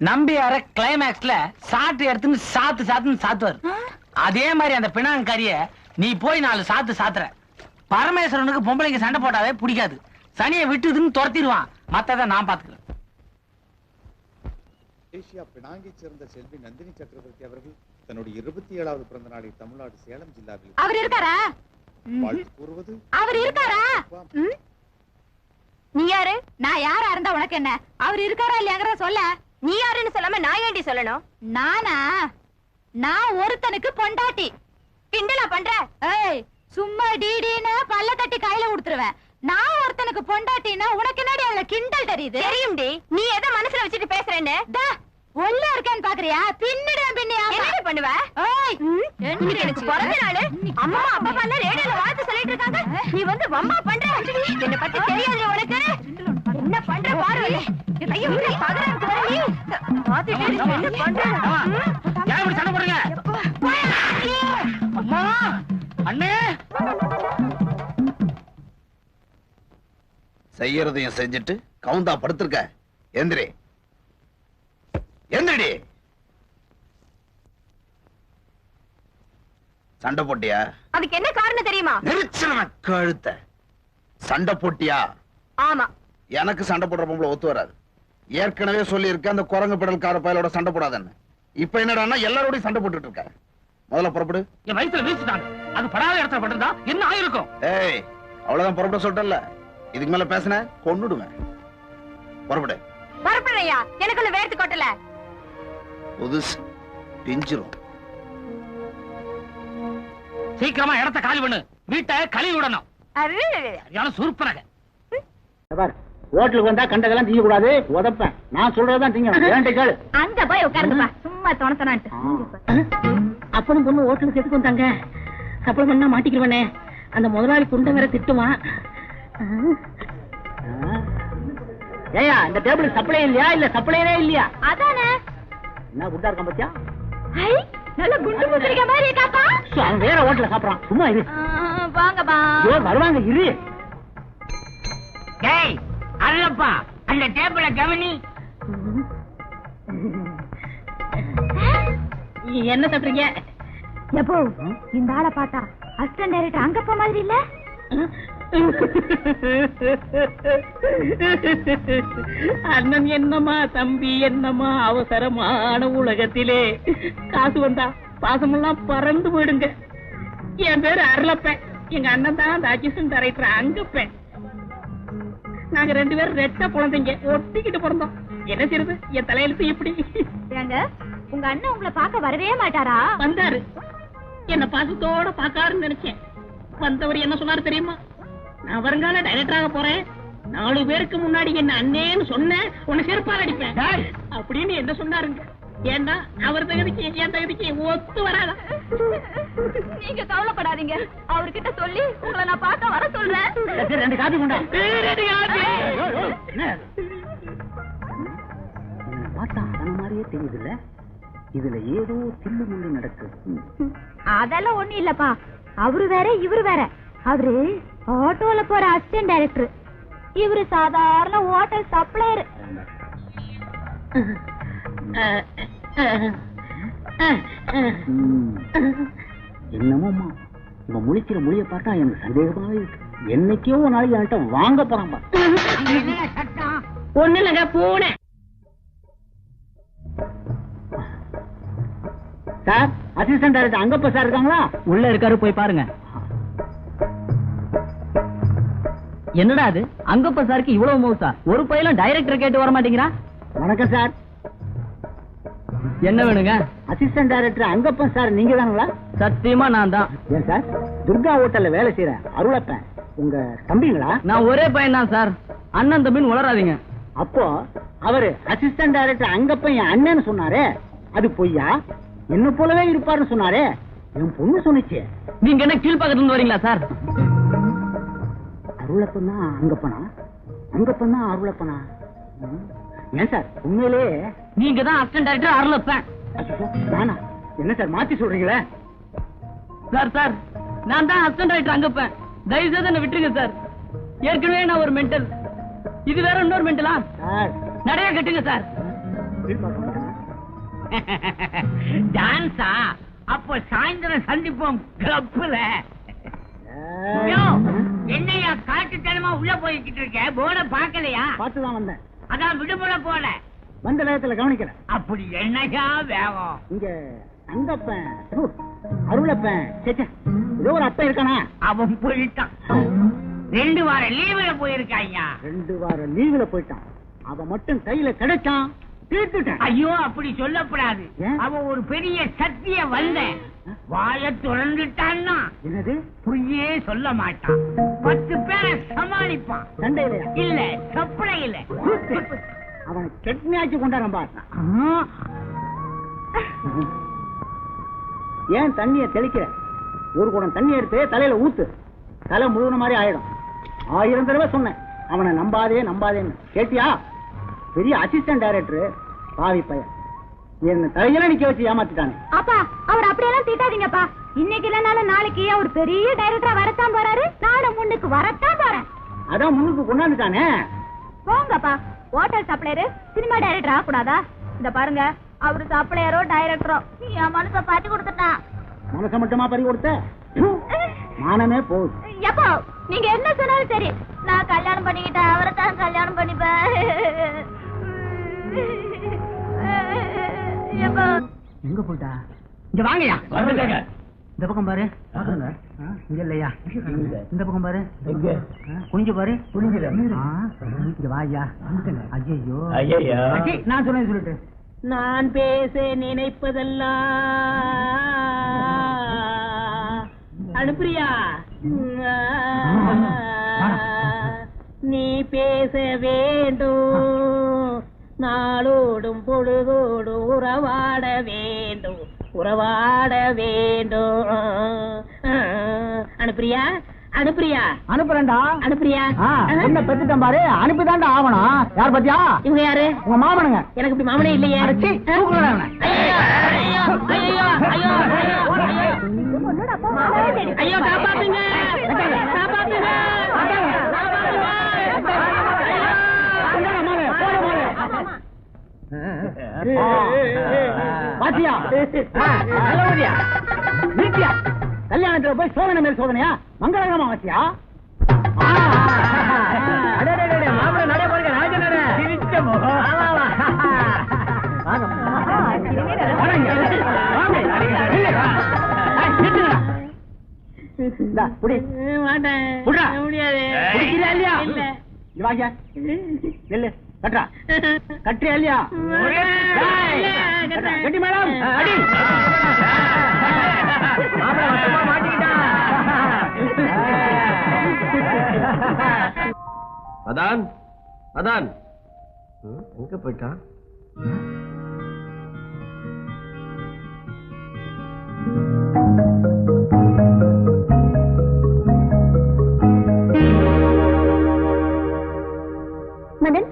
நம்பியார கிளைமேக்ஸ்ல சாட்டு எடுத்துன்னு சாத்துன்னு சாத்துவார். அதே மாதிரி அந்த பிணாங்கரிய நீ போய் 4 சாத்துற. பரமேஸ்வரனுக்கு பொம்பளைங்க சண்டை போட்டாவே பிடிக்காது, சனியை விட்டுதுன்னு துரத்திடுவான். மத்ததை நான் பாத்துக்கிறேன். மலேசியா பினாங்கை சேர்ந்த செல்வி நந்தினி சக்கரவர்த்தி அவர்கள் தன்னுடைய 27வது பிறந்த நாளை தமிழ்நாடு சேலம் ஜில்லாவில் அவர் இருக்காரா? வாழ்த்து கூறுவது. அவர் இருக்காரா? நீ யாரு? நான் யாரா இருந்தா உனக்கு என்ன? அவர் இருக்காரா இல்லையாங்கறத சொல்ல. நீ யாருன்னு சொல்லாம நான் ஏண்டி சொல்லணும்? நானா? நான் ஒருத்தனுக்கு பொண்டாட்டி. கிண்டலா பண்ற? ஏய் சும்மா டிடின்னு பல்ல தட்டி கையில கொடுத்துருவேன். நான் ஒருத்தனுக்கு பொண்டாட்டினா உனக்கு என்னடி அதுல கிண்டல் தெரியுது? தெரியும்டி. நீ எதை மனசுல வச்சுட்டு பேசுறேன்னு ஒல்ல இருக்கேன்னு பாக்குறியா? பின்னிடுவேன். பின்னியா என்ன பண்ணுவ? ஏய் இன்னைக்கு எனக்கு பிறந்த நாள். அம்மா அப்பா எல்லாம் ரேடியோல வாழ்த்து சொல்லிட்டு இருக்காங்க. நீ வந்து வம்பா பண்ற. என்ன பத்தி தெரியாது உனக்கு? என்ன பண்ற பாரு. ஐயோ நீ பகரத்து வர நீ. பாத்துட்டு என்ன பண்ற? ஏன் இப்படி சண்டை போடுறீங்க? அம்மா அண்ணே செய்யறதையும் செஞ்சுட்டு கவுந்தா படுத்திருக்க. எந்திரி எந்திரி. சண்டை போட்டியா? அதுக்கு என்ன காரணம் தெரியுமா? நெரிச்சல கழுத்த. சண்டை போட்டியா? ஆமா. எனக்கு சண்டை போடுற பொம்பளை ஒத்து வராது. ஏற்கனவே சொல்லி இருக்க அந்த குரங்கு பெடல்கார பயலோட சண்டை போடாதன்னு. இப்ப என்னடான்னா எல்லாரோடையும் சண்டை போட்டுட்டு இருக்க. முதல்ல புறப்படு. என் வயித்துல வீசிட்டாங்க, அது படாத இடத்துல பட்டிருந்தா என்ன ஆயிருக்கும்? ஏய் அவ்வளவுதான் புறப்பட சொல்லிட்டல. இதுக்கு மேல பேசின கொன்னுடுவேன். புறப்படு. புறப்படுறையா? எனக்குள்ள வேர்த்து கொட்டல. புதுசு பிஞ்சிரும். சீக்கிரமா இடத்த காலி பண்ணு, வீட்டை கழுவி விடணும். சரியான சுருப்பனக. ஹோட்டலுக்கு வந்தா கண்டதெல்லாம் திங்க கூடாது, உதப்பேன். நான் சொல்றதான் திங்க. அங்க போய் உட்காருங்கப்பா, சும்மா தோணத்தனான்ட்டு. அப்பனும் பொண்ணு ஹோட்டலுக்கு எதுக்கு வந்தாங்க? சப்பளம் பண்ணா மாட்டிக்கிறவனே. அந்த முதலாளி குண்டை வேற திட்டுவான். ஏயா இந்த டேபிள் சப்ளை இல்லையா? இல்ல சப்ளையரே இல்லையா? அதானே. என்ன குண்டா இருக்கான் பத்தியா? நல்ல குண்டு முத்திரிக்க மாதிரி இருக்காப்பா. அவன் வேற ஹோட்டல்ல சாப்பிடறான். சும்மா இரு. வாங்கப்பா. வருவாங்க இரு. டேய் அல்லப்பா, அந்த டேபிள கவனி. என்ன சாப்பிடுறீங்க? எப்போ இந்த ஆளை பார்த்தா அசிஸ்டன்ட் டைரக்டர் அங்கப்ப மாதிரி இல்ல? அண்ணன் என்னமா தம்பி என்னமா அவசரமான உலகத்திலே காசு வந்தா பாசமெல்லாம் பறந்து போயிடுங்க. என் பேரு அருளப்பேன். எங்க அண்ணன் தான் அந்த அசிஸ்டன்ட் டைரக்டர் அங்கப்பேன். நாங்க 2 பேரும் ரெட்ட குழந்தைங்க, ஒட்டிக்கிட்டு பிறந்தோம். என்ன செய்யுது, என் தலையெழுத்து இப்படி. ஏங்க உங்க அண்ணன் உங்களை பார்க்க வரவே மாட்டாரா? வந்தாரு. என்ன பாசத்தோட பாக்காருன்னு நினைச்சேன். வந்தவர் என்ன சொன்னாரு தெரியுமா? நான் வருங்கால டைரக்டராக போறேன், 4 பேருக்கு முன்னாடி என்ன அண்ணேன்னு சொன்னேன், உன்னை செருப்பால் அடிப்பேன் அப்படின்னு என்ன சொன்னாருங்க. ஏன்னா அவர் தகுதிக்கு என் தகுதிக்கு ஒத்து வராதா? நீங்க கவலைப்படாதீங்க, அவர்கிட்ட சொல்லி உங்களை நான் பார்க்க வர சொல்றேன். 2 காபி கொண்டா. பார்த்தா அதன மாதிரியே தெரியுதுல்ல, இதுல ஏதோ தில்லு முள்ளு நடக்குது. அதெல்லாம் ஒண்ணு இல்லப்பா, அவரு வேற இவரு வேற. அவரு ஆட்டோல போற அசிஸ்டன்ட் டைரக்டர், இவரு சாதாரண ஹோட்டல் சப்ளையர். என்னமோமா இவ முழிக்கிற மொழிய பார்த்தா எனக்கு சந்தேகமாவே இருக்கு. என்னைக்கோ ஒரு நாளைக்கு என்கிட்ட வாங்க போறான். ஒண்ணு இல்லங்க, பூனை. சார், அசிஸ்டன்ட் டைரக்டர் அங்கப்ப சார் இருக்காங்களா? உள்ள இருக்காரு, போய் பாருங்க. என்னடா அது, அங்கப்ப சாருக்கு இவ்வளவு மவுசா? ஒரு பையலும் டைரக்டர் கேட்டு வர மாட்டேங்கிறா. வணக்கம் சார். என்ன வேணுங்க? அசிஸ்டன்ட் டைரக்டர் அங்கப்பன் சார் நீங்க தானுங்களா? சத்தியமா நான் தான். ஏன் சார், துர்கா ஹோட்டல்ல வேலை செய்யறேன் அருளப்பன் உங்க தம்பிங்களா? நான் ஒரே பையன் தான் சார், அண்ணன் தம்பின்னு உளராதீங்க. அப்போ அவரு அசிஸ்டன்ட் டைரக்டர் அங்கப்பன் என் அண்ணன்னு சொன்னாரே, அது பொய்யா? என்ன போலவே இருப்பாருன்னு சொன்னாரே, என் பொண்ணு சொன்னிச்சு. நீங்க என்ன கீழ்பக்கத்துல இருந்து வரீங்களா சார்? அருளப்பன் தான் அங்கப்பனா, அங்கப்பன் தான் அருளப்பனா? ஏன் சார் உண்மையிலே நீங்க தான் அசிஸ்டன்ட் டைரக்டர் அருளப்பன்? நானா? என்ன சார் மாத்தி சொல்றீங்களே? சார் சார், நான் தான் அசிஸ்டன்ட் டைரக்டர் அங்கப்பன். தயவு செய்து என்ன விட்டுருங்க சார். ஏற்கனவே நான் ஒரு மென்டல், இது வேற இன்னொரு மென்டலா? நிறைய கட்டுங்க சார். டான்ஸா? அப்ப சாயந்தரம் சந்திப்போம் கிளப்ல. என்னையா காட்டுத்தனமா உள்ள போய்கிட்டு இருக்க? போர்ட பாக்கலையா? பார்த்துதான் வந்தேன். அதான் விடுமுறை போல வந்த வேகத்துல கவனிக்கல. அப்படி என்னையா வேகம்? இங்க அங்கப்பன் அருளப்பன் ஏதோ ஒரு அப்பன் இருக்கானா? அவன் போயிட்டான். 2 வார லீவுல போயிருக்காங்க. 2 வார லீவுல போயிட்டான். அவன் மட்டும் கையில கிடைச்சான், தீர்த்துட்டேன். ஐயோ, அப்படி சொல்லப்படாது. அவன் ஒரு பெரிய சக்திய வந்த வாய திறந்துட்டான்னா என்னது பொய்யே சொல்ல மாட்டான். 10 பேரை சமாளிப்பான். சண்டையில இல்ல, சப்பளையில. அவனை கெட்னியாச்சு கொண்டாரம் பாரு. ஏன் தண்ணிய தெளிக்கிற? ஒரு குடம் தண்ணி எடுத்து தலையில ஊத்து, தலை முழுவன மாதிரி ஆயிடும். 1000 தடவை சொன்னேன் அவனை நம்பாதே நம்பாதேன்னு. கேட்டியா? பெரிய அசிஸ்டன்ட் டைரக்டர் பாவி பையன் என்ன தலையில நிக்க வச்சு ஏமாத்திட்டானே. அப்பா, அவர் அப்படியெல்லாம் திட்டாதீங்கப்பா. இன்னைக்கு இல்லனாலும் நாளைக்கு அவர் பெரிய டைரக்டரா வரத்தான் போறாரு. நானும் முன்னுக்கு வரத்தான் போறேன். அதான் முன்னுக்கு கொண்டாந்துட்டானே. போங்கப்பா, ஹோட்டல் சப்ளையர் சினிமா டைரக்டர் ஆகக்கூடாதா? இந்த பாருங்க, அவரு சப்ளையரோ டைரக்டரோ என் மனச பாட்டி கொடுத்துட்டான். மனசை மட்டுமா பறி கொடுத்த? மானமே போகுது. எப்போ நீங்க என்ன சொன்னாலும் சரி, நான் கல்யாணம் பண்ணிக்கிட்டேன், அவரை தான் கல்யாணம் பண்ணிப்பேன். எங்க போயிட்டா? இங்க வாங்கயா. இந்த பக்கம் பாரு. இங்க இல்லையா? இந்த பக்கம் பாரு. குனிஞ்சு பாரு. இங்க வாயா. ஐயோ நான் சொன்னேன் சொல்லிட்டு. நான் பேச நினைப்பதெல்லாம் அனுப்பிரியா, நீ பேச வேண்டும், நாளோடும் பொழுதோடும் உறவாட வேண்டும், உறவாட வேண்டும். அனுப்பிரியா, அனுப்பிரியா? அனுப்புறேன்டா. அனுப்பிரியா? என்ன பெத்துட்டேன் பாரு, அனுப்பிதான்டா ஆவணும். யார் பத்தியா? இவங்க யாரு? உங்க மாமனுங்க. எனக்கு இப்படி மாமனே இல்லையே. ஐயோ, காப்பாத்துங்க, காப்பாத்துங்க. பாத்தியா நல்லபடியா வீட்டியா கல்யாணத்துல போய் சோதனை மேல் சோதனையா மங்களகரமா வாசியா மாப்பிள்ள நடை பாருங்க ராஜ நடை சிரிச்ச முகம் கட்டுறியா இல்லையா கட்டி மேடம் அடி அதான் அதான் எங்க போயிட்டான்? மதன்,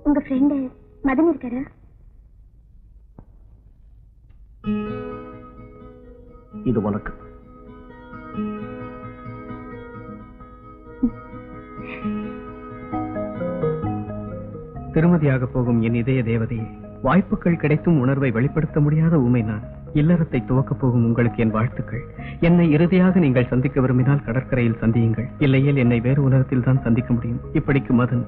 உங்க ஃப்ரெண்ட் மதன் இருக்காரு? இது உனக்கு. திருமதியாக போகும் என் இதய தேவதையே, வாய்ப்புகள் கிடைத்தும் உணர்வை வெளிப்படுத்த முடியாத ஊமை நான். இல்லறத்தை துவக்கப் போகும் உங்களுக்கு என் வாழ்த்துக்கள். என்னை இறுதியாக நீங்கள் சந்திக்க விரும்பினால் கடற்கரையில் சந்தியுங்கள். இல்லையேல் என்னை வேறு உலகத்தில் தான் சந்திக்க முடியும். இப்படிக்கு மதன்.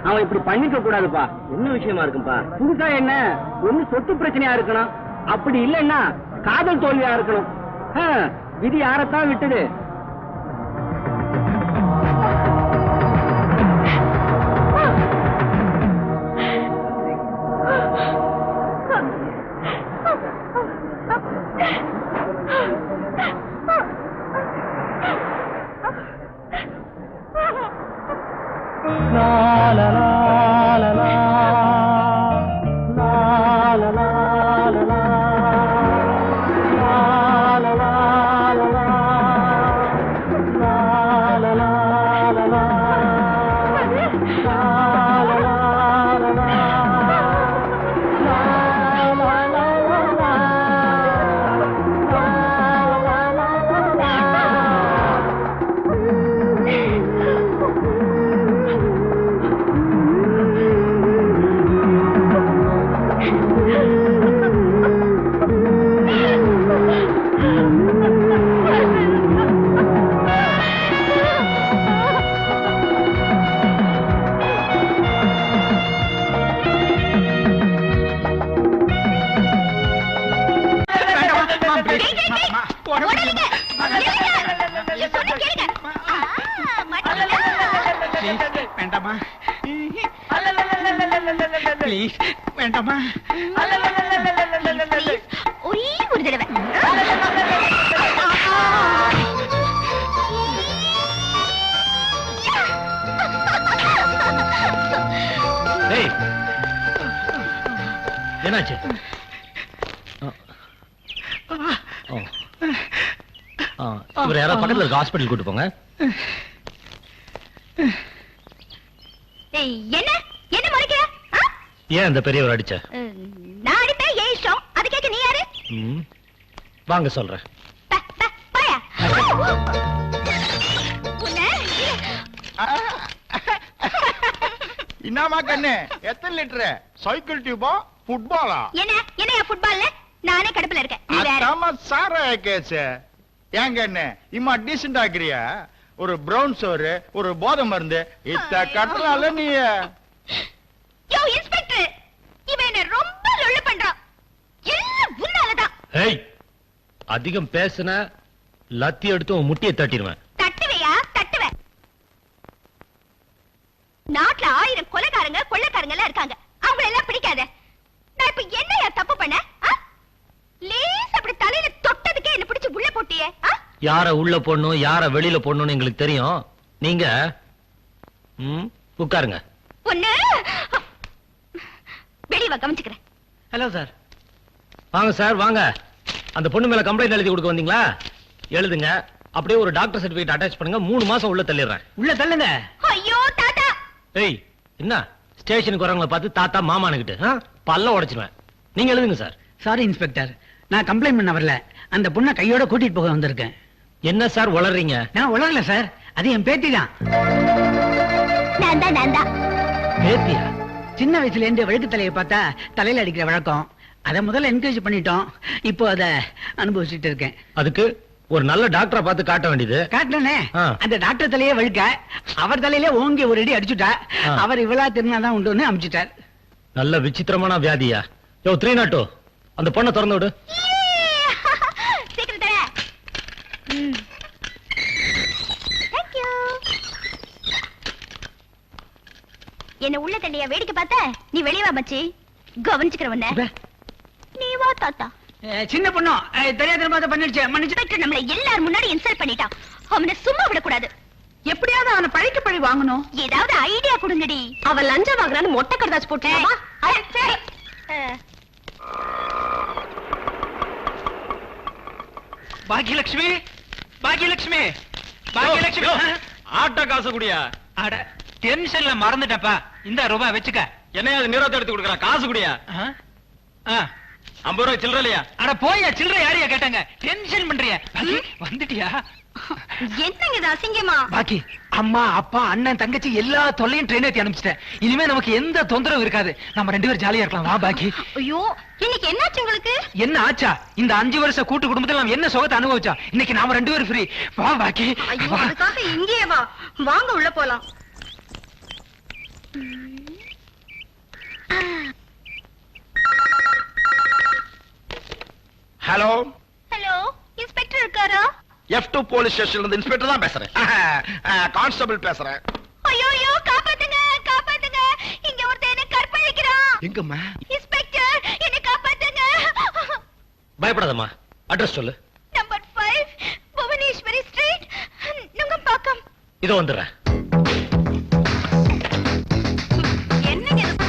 அவன் இப்படி பண்ணிக்க கூடாதுப்பா. என்ன விஷயமா இருக்குப்பா? புதுசா என்ன ஒண்ணு சொத்து பிரச்சனையா இருக்கணும், அப்படி இல்லைன்னா காதல் தோல்வியா இருக்கணும். விதி யாரத்தான் விட்டது? ப்ளீஸ் வேண்டாமா? ஒரே ஒரு தடவை. என்னாச்சு? இவர் யாராவது பக்கத்துல இருக்க ஹாஸ்பிட்டல் கூட்டு போங்க. என்ன என்ன மறைக்கிற? ஏன் அந்த பெரியவர் அடிச்ச? நான் அடிப்பேன், ஏன் இஷ்டம்? அது கேட்க நீ யாரு? வாங்க சொல்றேன். என்னமா கண்ணு, எத்தனை லிட்டரு? சைக்கிள் டியூபா ஃபுட்பாலா? என்ன என்னையா ஃபுட்பால்ல? நானே கடுப்புல இருக்கேன். நீ வேற. அதாம சார கேஸ். ஏங்க அண்ணே இம்மா டீசென்ட் ஆக்குறியா? ஒரு பிரவுன் சோறு, ஒரு போதை மருந்து இத்த கட்டலால நீ. யோ இன்ஸ்பெக்டர், இவன் என்ன ரொம்ப லொள்ளு பண்றான். எல்லாம் உன்னாலதான். ஏய், அதிகம் பேசுன லத்தி எடுத்து உன் முட்டியை தட்டிடுவேன். தட்டுவையா? தட்டுவேன். நாட்டுல 1000 கொலைகாரங்க கொள்ளைக்காரங்க எல்லாம் இருக்காங்க. அவங்கள எல்லாம் பிடிக்காத. நான் இப்ப என்னையா தப்பு பண்ண? லேஸ் அப்படி தலையில தொட்டதுக்கே என்ன பிடிச்சு உள்ள போட்டியே. யார உள்ள போடணும் யார வெளியில போடணும்னு எங்களுக்கு தெரியும். நீங்க உட்காருங்க. பொண்ணு வெளிய கவனிச்சுக்கிறேன். Hello sir. வாங்க சார் வாங்க. அந்த பொண்ணு மேல கம்ப்ளைண்ட் எழுதி கொடுக்க வந்தீங்களா? எழுதுங்க. அப்படியே ஒரு டாக்டர் சர்டிபிகேட் அட்டாச் பண்ணுங்க. 3 மாசம் உள்ள தள்ளிடுறேன். உள்ள தள்ளுங்க. ஐயோ தாத்தா. ஏய் என்ன ஸ்டேஷனுக்கு வரவங்களை பார்த்து தாத்தா மாமானுக்கிட்டு பல்ல உடைச்சிருவேன். நீங்க எழுதுங்க சார். சாரி இன்ஸ்பெக்டர், நான் கம்ப்ளைண்ட் பண்ண வரல. அந்த பொண்ணை கையோட கூட்டிட்டு போக வந்திருக்கேன். என்ன சார் உளறீங்க? நான் உளரல சார், அது என் பேத்தி தான். பேத்தியா? சின்ன வயசுல இருந்து வழுக்கு தலையை பார்த்தா தலையில அடிக்கிற வழக்கம். அதை முதல்ல என்கரேஜ் பண்ணிட்டோம். இப்போ அதை அனுபவிச்சுட்டு இருக்கேன். அதுக்கு ஒரு நல்ல டாக்டரை பார்த்து காட்ட வேண்டியது. காட்டனே அந்த டாக்டர் தலையே வழுக்க அவர் தலையிலே ஓங்கி ஒரு அடி அடிச்சுட்டா. அவர் இவ்வளா திருநாதான் உண்டுன்னு அமிச்சுட்டார். நல்ல விசித்திரமான வியாதியா? யோ 302 அந்த பொண்ணை திறந்து விடு. சீக்கிரம் தர. Thank you. என்ன உள்ள தள்ளியா வேடிக்கை பார்த்த? நீ வெளிய வா மச்சி. கவனிச்சுக்கிறவனே. நீ வா தாத்தா. சின்ன பொண்ணு தெரியாத மாதிரி பண்ணிடுச்சு. மன்னிச்சு. நம்மள எல்லாரும் முன்னாடி இன்சல்ட் பண்ணிட்டான். அவனை சும்மா விட கூடாது. எப்படியாவது அவனை பழிக்கு பழி வாங்கணும். ஏதாவது ஐடியா கொடுங்கடி. அவன் லஞ்சம் வாங்குறான்னு மொட்டை கரதாச்சு போட்டுமா? சரி. பாக்கியலட்சுமி, பாக்கியலட்சுமி, பாக்கியலட்சுமி. ஆட்ட காசு குடியா? அட டென்ஷன்ல மறந்துட்டப்பா. இந்த ரூபாய் வச்சுக்க. என்னையா நிறத்தை எடுத்து கொடுக்குறா? காசு குடியா? 50 ரூபாய் சில்லற இல்லையா? அட போயா, சில்லற யாரையா கேட்டாங்க? டென்ஷன் பண்றியா? பாக்கி வந்துட்டியா? என்னங்க இது அசிங்கமா? பாக்கி அம்மா அப்பா அண்ணன் தங்கச்சி எல்லா தொல்லையும் ட்ரெயின் ஏத்தி அனுப்பிச்சிட்டேன். இனிமே நமக்கு எந்த தொந்தரவும் இருக்காது. நம்ம 2 பேரும் ஜாலியா இருக்கலாம். வா பாக்கி. ஐயோ இன்னைக்கு என்னாச்சு உங்களுக்கு? என்ன ஆச்சா? இந்த 5 வருஷ கூட்டு குடும்பத்துல நம்ம என்ன சுகத்தை அனுபவிச்சா? இன்னைக்கு நாம 2 பேரும் ஃப்ரீ. வா பாக்கி. ஐயோ அதுக்காக இங்கேயே வா. வாங்க உள்ள போலாம். ஹலோ ஹலோ, இன்ஸ்பெக்டர் இருக்காரா? F2 போலீஸ் ஸ்டேஷன்ல இருந்து இன்ஸ்பெக்டர் தான் பேசுறேன். கான்ஸ்டபிள் பேசுறேன். ஐயோ ஐயோ காப்பாத்துங்க காப்பாத்துங்க. இங்க ஒருத்தன் என்ன கற்பழிக்கிறான். எங்கம்மா? இன்ஸ்பெக்டர் என்ன காப்பாத்துங்க. பயப்படாதம்மா. அட்ரஸ் சொல்லு. Number 5 Bhuvaneswari street, Nungambakkam. இதோ வந்துடுறேன். என்னங்க இது?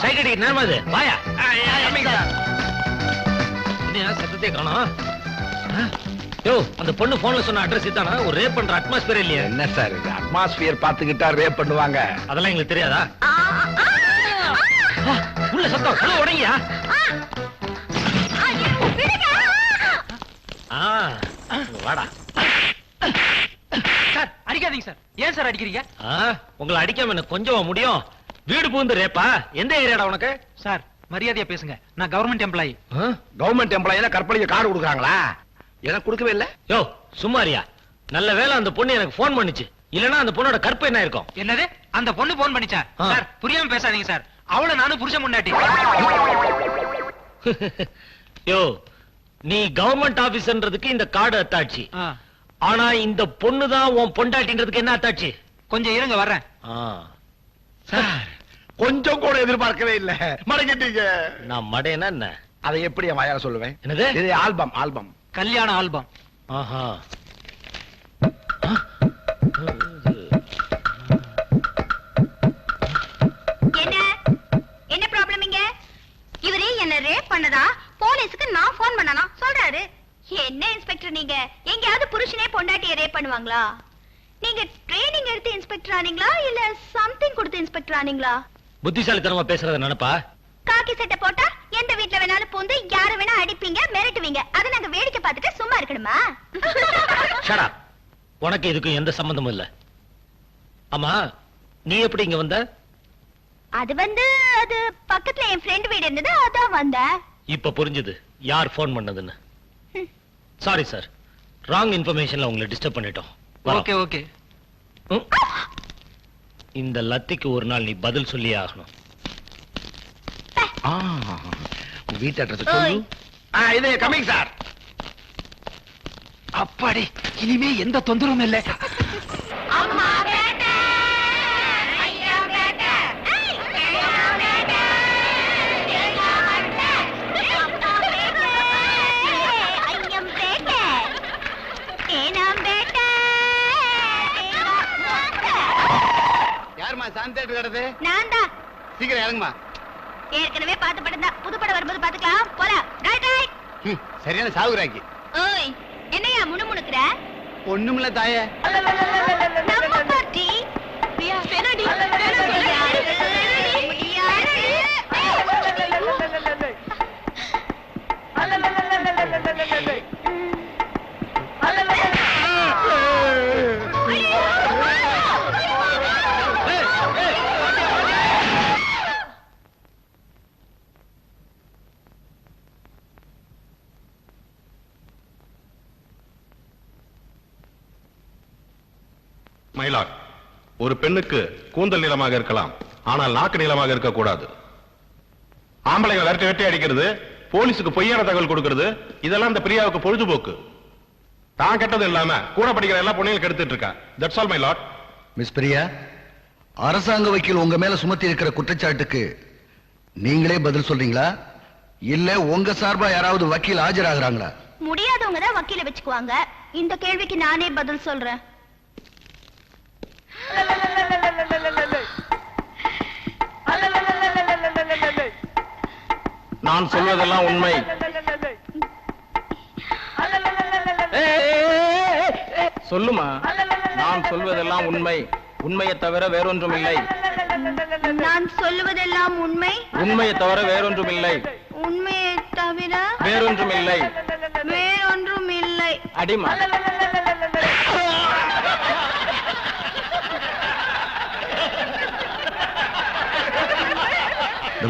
சைட் அடிக்க நேரமா இது. வாயா. என்ன சத்தத்தை காணோம்? யோ அந்த பொண்ணு போன்ல சொன்ன அட்ரஸ் இதானா? ஒரு ரேப் பண்ற அட்மாஸ்பியர் இல்லையா? என்ன சார் இது? அட்மாஸ்பியர் பாத்துக்கிட்டா ரேப் பண்ணுவாங்க. அதெல்லாம் எங்களுக்கு தெரியாதா? உள்ள சத்தம் கதவு உடைங்கயா. வாடா. சார் அடிக்காதீங்க சார். ஏன் சார் அடிக்கிறீங்க? உங்களை அடிக்காம என்ன கொஞ்சம் முடியும்? வீடு பூந்து ரேப்பா? எந்த ஏரியாடா உனக்கு? சார் மரியாதையா பேசுங்க. நான் கவர்மெண்ட் எம்ப்ளாயி. கவர்மெண்ட் எம்ப்ளாயினா கற்பழிக்க கார்டு கொடுக்குறாங்களா? எனக்கு கொடுக்கவே இல்ல. யோ சும்மாரியா. நல்ல வேளை அந்த பொண்ணு எனக்கு போன் பண்ணுச்சு. இல்லனா அந்த பொண்ணோட கற்பு என்ன இருக்கும்? என்னது? அந்த பொண்ணு போன் பண்ணிச்சா? சார் புரியாம பேசாதீங்க சார். அவள நானும் புருஷன் முன்னாடி. யோ நீ கவர்மெண்ட் ஆபீஸ்ன்றதுக்கு இந்த கார்டு அத்தாட்சி. ஆனா இந்த பொண்ணு தான் உன் பொண்டாட்டின்றதுக்கு என்ன அத்தாட்சி? கொஞ்சம் இருங்க வர்றேன். சார் கொஞ்சம் கூட எதிர்பார்க்கவே இல்ல. மடங்கிட்டீங்க. நான் மடையனா என்ன? அதை எப்படி என் வாயால சொல்லுவேன்? என்னது? இது ஆல்பம் ஆல்பம் கல்யாண ஆல்பம். ஆஹா. என்ன ப்ராப்ளம் இங்க? இவரே என்ன ரேப் பண்ணதா போலீஸ்க்கு நான் போன் பண்ணனா சொல்றாரு. என்ன இன்ஸ்பெக்டர் நீங்க எங்கயாவது புருஷனே பொண்டாட்டியை ரேப் பண்ணுவாங்களா? நீங்க ட்ரைனிங் எடுத்து இன்ஸ்பெக்டர் ஆனீங்களா இல்ல சம்திங் கொடுத்து இன்ஸ்பெக்டர் ஆனீங்களா? புத்திசாலித்தனமா பேசுறத நினைப்பா? காக்கி சட்டை போட்டா எந்த வீட்ல வேணாலும் பூந்து யார வேணா அடிப்பீங்க மிரட்டுவீங்க. அத நாங்க வேடிக்கை பார்த்துட்டு சும்மா இருக்கணுமா? Shut up. உனக்கு இதுக்கு எந்த சம்பந்தமும் இல்ல. ஆமா நீ எப்படி இங்க வந்த? அது பக்கத்துல என் ஃப்ரெண்ட் வீடு இருந்தது அதான் வந்தேன். இப்ப புரிஞ்சது யார் போன் பண்ணதுன்னு. சாரி சார், ராங் இன்ஃபர்மேஷன்ல உங்களை டிஸ்டர்ப் பண்ணிட்டோம். Okay okay. இந்த லத்திக்கு ஒரு நாள் நீ பதில் சொல்லியே ஆகணும். வீட்டு அட்ரஸ் சொல்லு. இது கமிங் சார். அப்பாடி இனிமே எந்த தொந்தரவும் இல்லை. யாருமா சாந்தேட்டு கிடது? நான் தான். சீக்கிரம் இறங்குமா. ஏற்கனவே பார்த்த படம் தான். புது படம் வரும்போது பாத்துக்கலாம். போலாம். Right right. சரியான சாவுராக்கி. ஓய் என்னையா முணுமுணுக்குற? ஒண்ணுமில்ல தாயே. நம்ம பார்ட்டி. பிரியா பெனடி. மயிலாட், ஒரு பெண்ணுக்கு கூந்தல் நீளமாக இருக்கலாம், ஆனால் நாக்கு நீளமாக இருக்கக்கூடாது. ஆம்பளைகள் விரட்டி வெட்டி அடிக்கிறது, போலீஸுக்கு பொய்யான தகவல் கொடுக்கிறது, இதெல்லாம் இந்த பிரியாவுக்கு பொழுதுபோக்கு. தான் கெட்டது இல்லாம கூட படிக்கிற எல்லா பொண்ணையும் கெடுத்துட்டு இருக்கா. That's all my lot. Miss Priya, அரசாங்க வக்கீல் உங்க மேல சுமத்தி இருக்கிற குற்றச்சாட்டுக்கு நீங்களே பதில் சொல்றீங்களா இல்ல உங்க சார்பா யாராவது வக்கீல் ஆஜராகிறாங்களா? முடியாதவங்க தான் வக்கீல வச்சுக்குவாங்க. இந்த கேள்விக்கு நானே பதில் சொல்றேன். நான் சொல்வதெல்லாம் உண்மை. சொல்லுமா. நான் சொல்வதெல்லாம் உண்மை, உண்மையை தவிர வேறொன்றும் இல்லை. நான் சொல்லுவதெல்லாம் உண்மை, உண்மையை தவிர வேறொன்றும் இல்லை. உண்மையை தவிர வேறொன்றும் இல்லை. வேறொன்றும் இல்லை. அடிமா.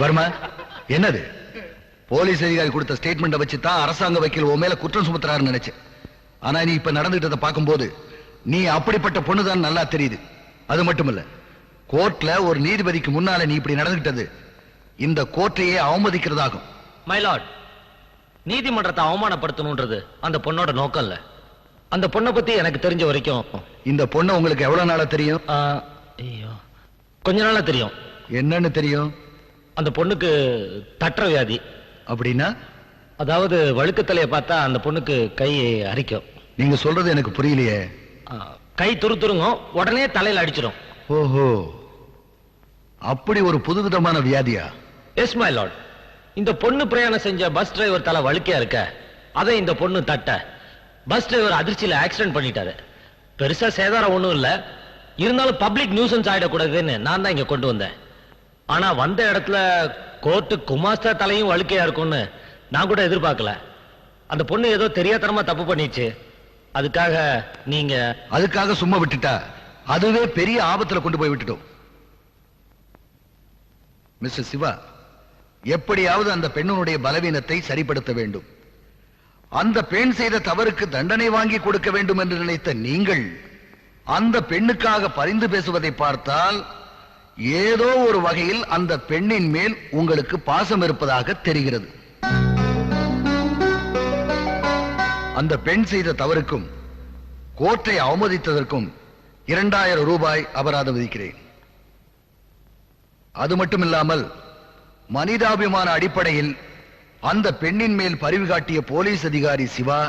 வர்மா, என்னது? போலீஸ் அதிகாரி கொடுத்த ஸ்டேட்மெண்ட் வச்சு தான் அரசாங்க வக்கீல் உன் மேல குற்றம் சுமத்துறாருன்னு நினைச்சேன். ஆனா நீ இப்ப நடந்துட்டதை பார்க்கும்போது நீ அப்படிப்பட்ட பொண்ணுதான் நல்லா தெரியுது. அது மட்டும் இல்ல, கோர்ட்ல ஒரு நீதிபதிக்கு முன்னால நீ இப்படி நடந்துகிட்டது இந்த கோர்ட்டையே அவமதிக்கிறதாகும். மை லார்ட், நீதிமன்றத்தை அவமானப்படுத்தணும்ன்றது அந்த பொண்ணோட நோக்கம் இல்ல. அந்த பொண்ணை பத்தி எனக்கு தெரிஞ்ச வரைக்கும். இந்த பொண்ணு உங்களுக்கு எவ்வளவு நாளா தெரியும்? கொஞ்ச நாளா தெரியும். என்னன்னு தெரியும்? அந்த பொண்ணுக்கு தட்டுற வியாதி. அப்படின்னா? அதாவது வழுக்கத்தலையை பார்த்தா அந்த பொண்ணுக்கு கை அரிக்கும். நீங்க சொல்றது எனக்கு புரியலையே. கை துருத்துருங்கும், உடனே தலையில அடிச்சிடும். ஓஹோ, அப்படி ஒரு புதுவிதமான வியாதியா? Yes my lord. இந்த பொண்ணு பிரயாணம் செஞ்ச பஸ் டிரைவர் தலை வழுக்கையா இருக்க, அதை இந்த பொண்ணு தட்ட பஸ் டிரைவர் அதிர்ச்சியில ஆக்சிடென்ட் பண்ணிட்டாரு. பெருசா சேதாரம் ஒண்ணும் இல்ல, இருந்தாலும் பப்ளிக் நியூசன்ஸ் ஆயிடக்கூடாதுன்னு நான் தான் இங்க கொண்டு வந்தேன். ஆனா வந்த இடத்துல கோர்ட்டு குமாஸ்தா தலையும் வழுக்கையா இருக்கும்னு நான் கூட எதிர்பார்க்கல. அந்த பொண்ணு ஏதோ தெரியாதனமா தப்பு பண்ணிச்சு. அதுக்காக சும்மா விட்டுட்டா அதுவே பெரிய ஆபத்துல கொண்டு போய் விட்டுட்டோம். மிஸ்டர் சிவா, எப்படியாவது அந்த பெண்ணுடைய பலவீனத்தை சரிப்படுத்த வேண்டும். அந்த பெண் செய்த தவறுக்கு தண்டனை வாங்கி கொடுக்க வேண்டும் என்று நினைத்த நீங்கள் அந்த பெண்ணுக்காக பரிந்து பேசுவதை பார்த்தால் ஏதோ ஒரு வகையில் அந்த பெண்ணின் மேல் உங்களுக்கு பாசம் இருப்பதாக தெரிகிறது. அந்த பெண் செய்த தவறுக்கும் கோர்ட்டை அவமதித்ததற்கும் 2000 ரூபாய் அபராதம் விதிக்கிறேன். அது மட்டுமில்லாமல் மனிதாபிமான அடிப்படையில் அந்த பெண்ணின் மேல் பரிவு காட்டிய போலீஸ் அதிகாரி சிவா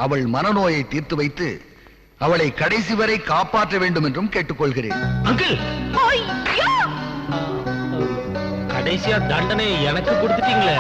அவள் மனநோயை தீர்த்து வைத்து அவளை கடைசி வரை காப்பாற்ற வேண்டும் என்றும் கேட்டுக்கொள்கிறேன். அங்கிள், கடைசியா தண்டனை எனக்கு கொடுத்துட்டீங்களே.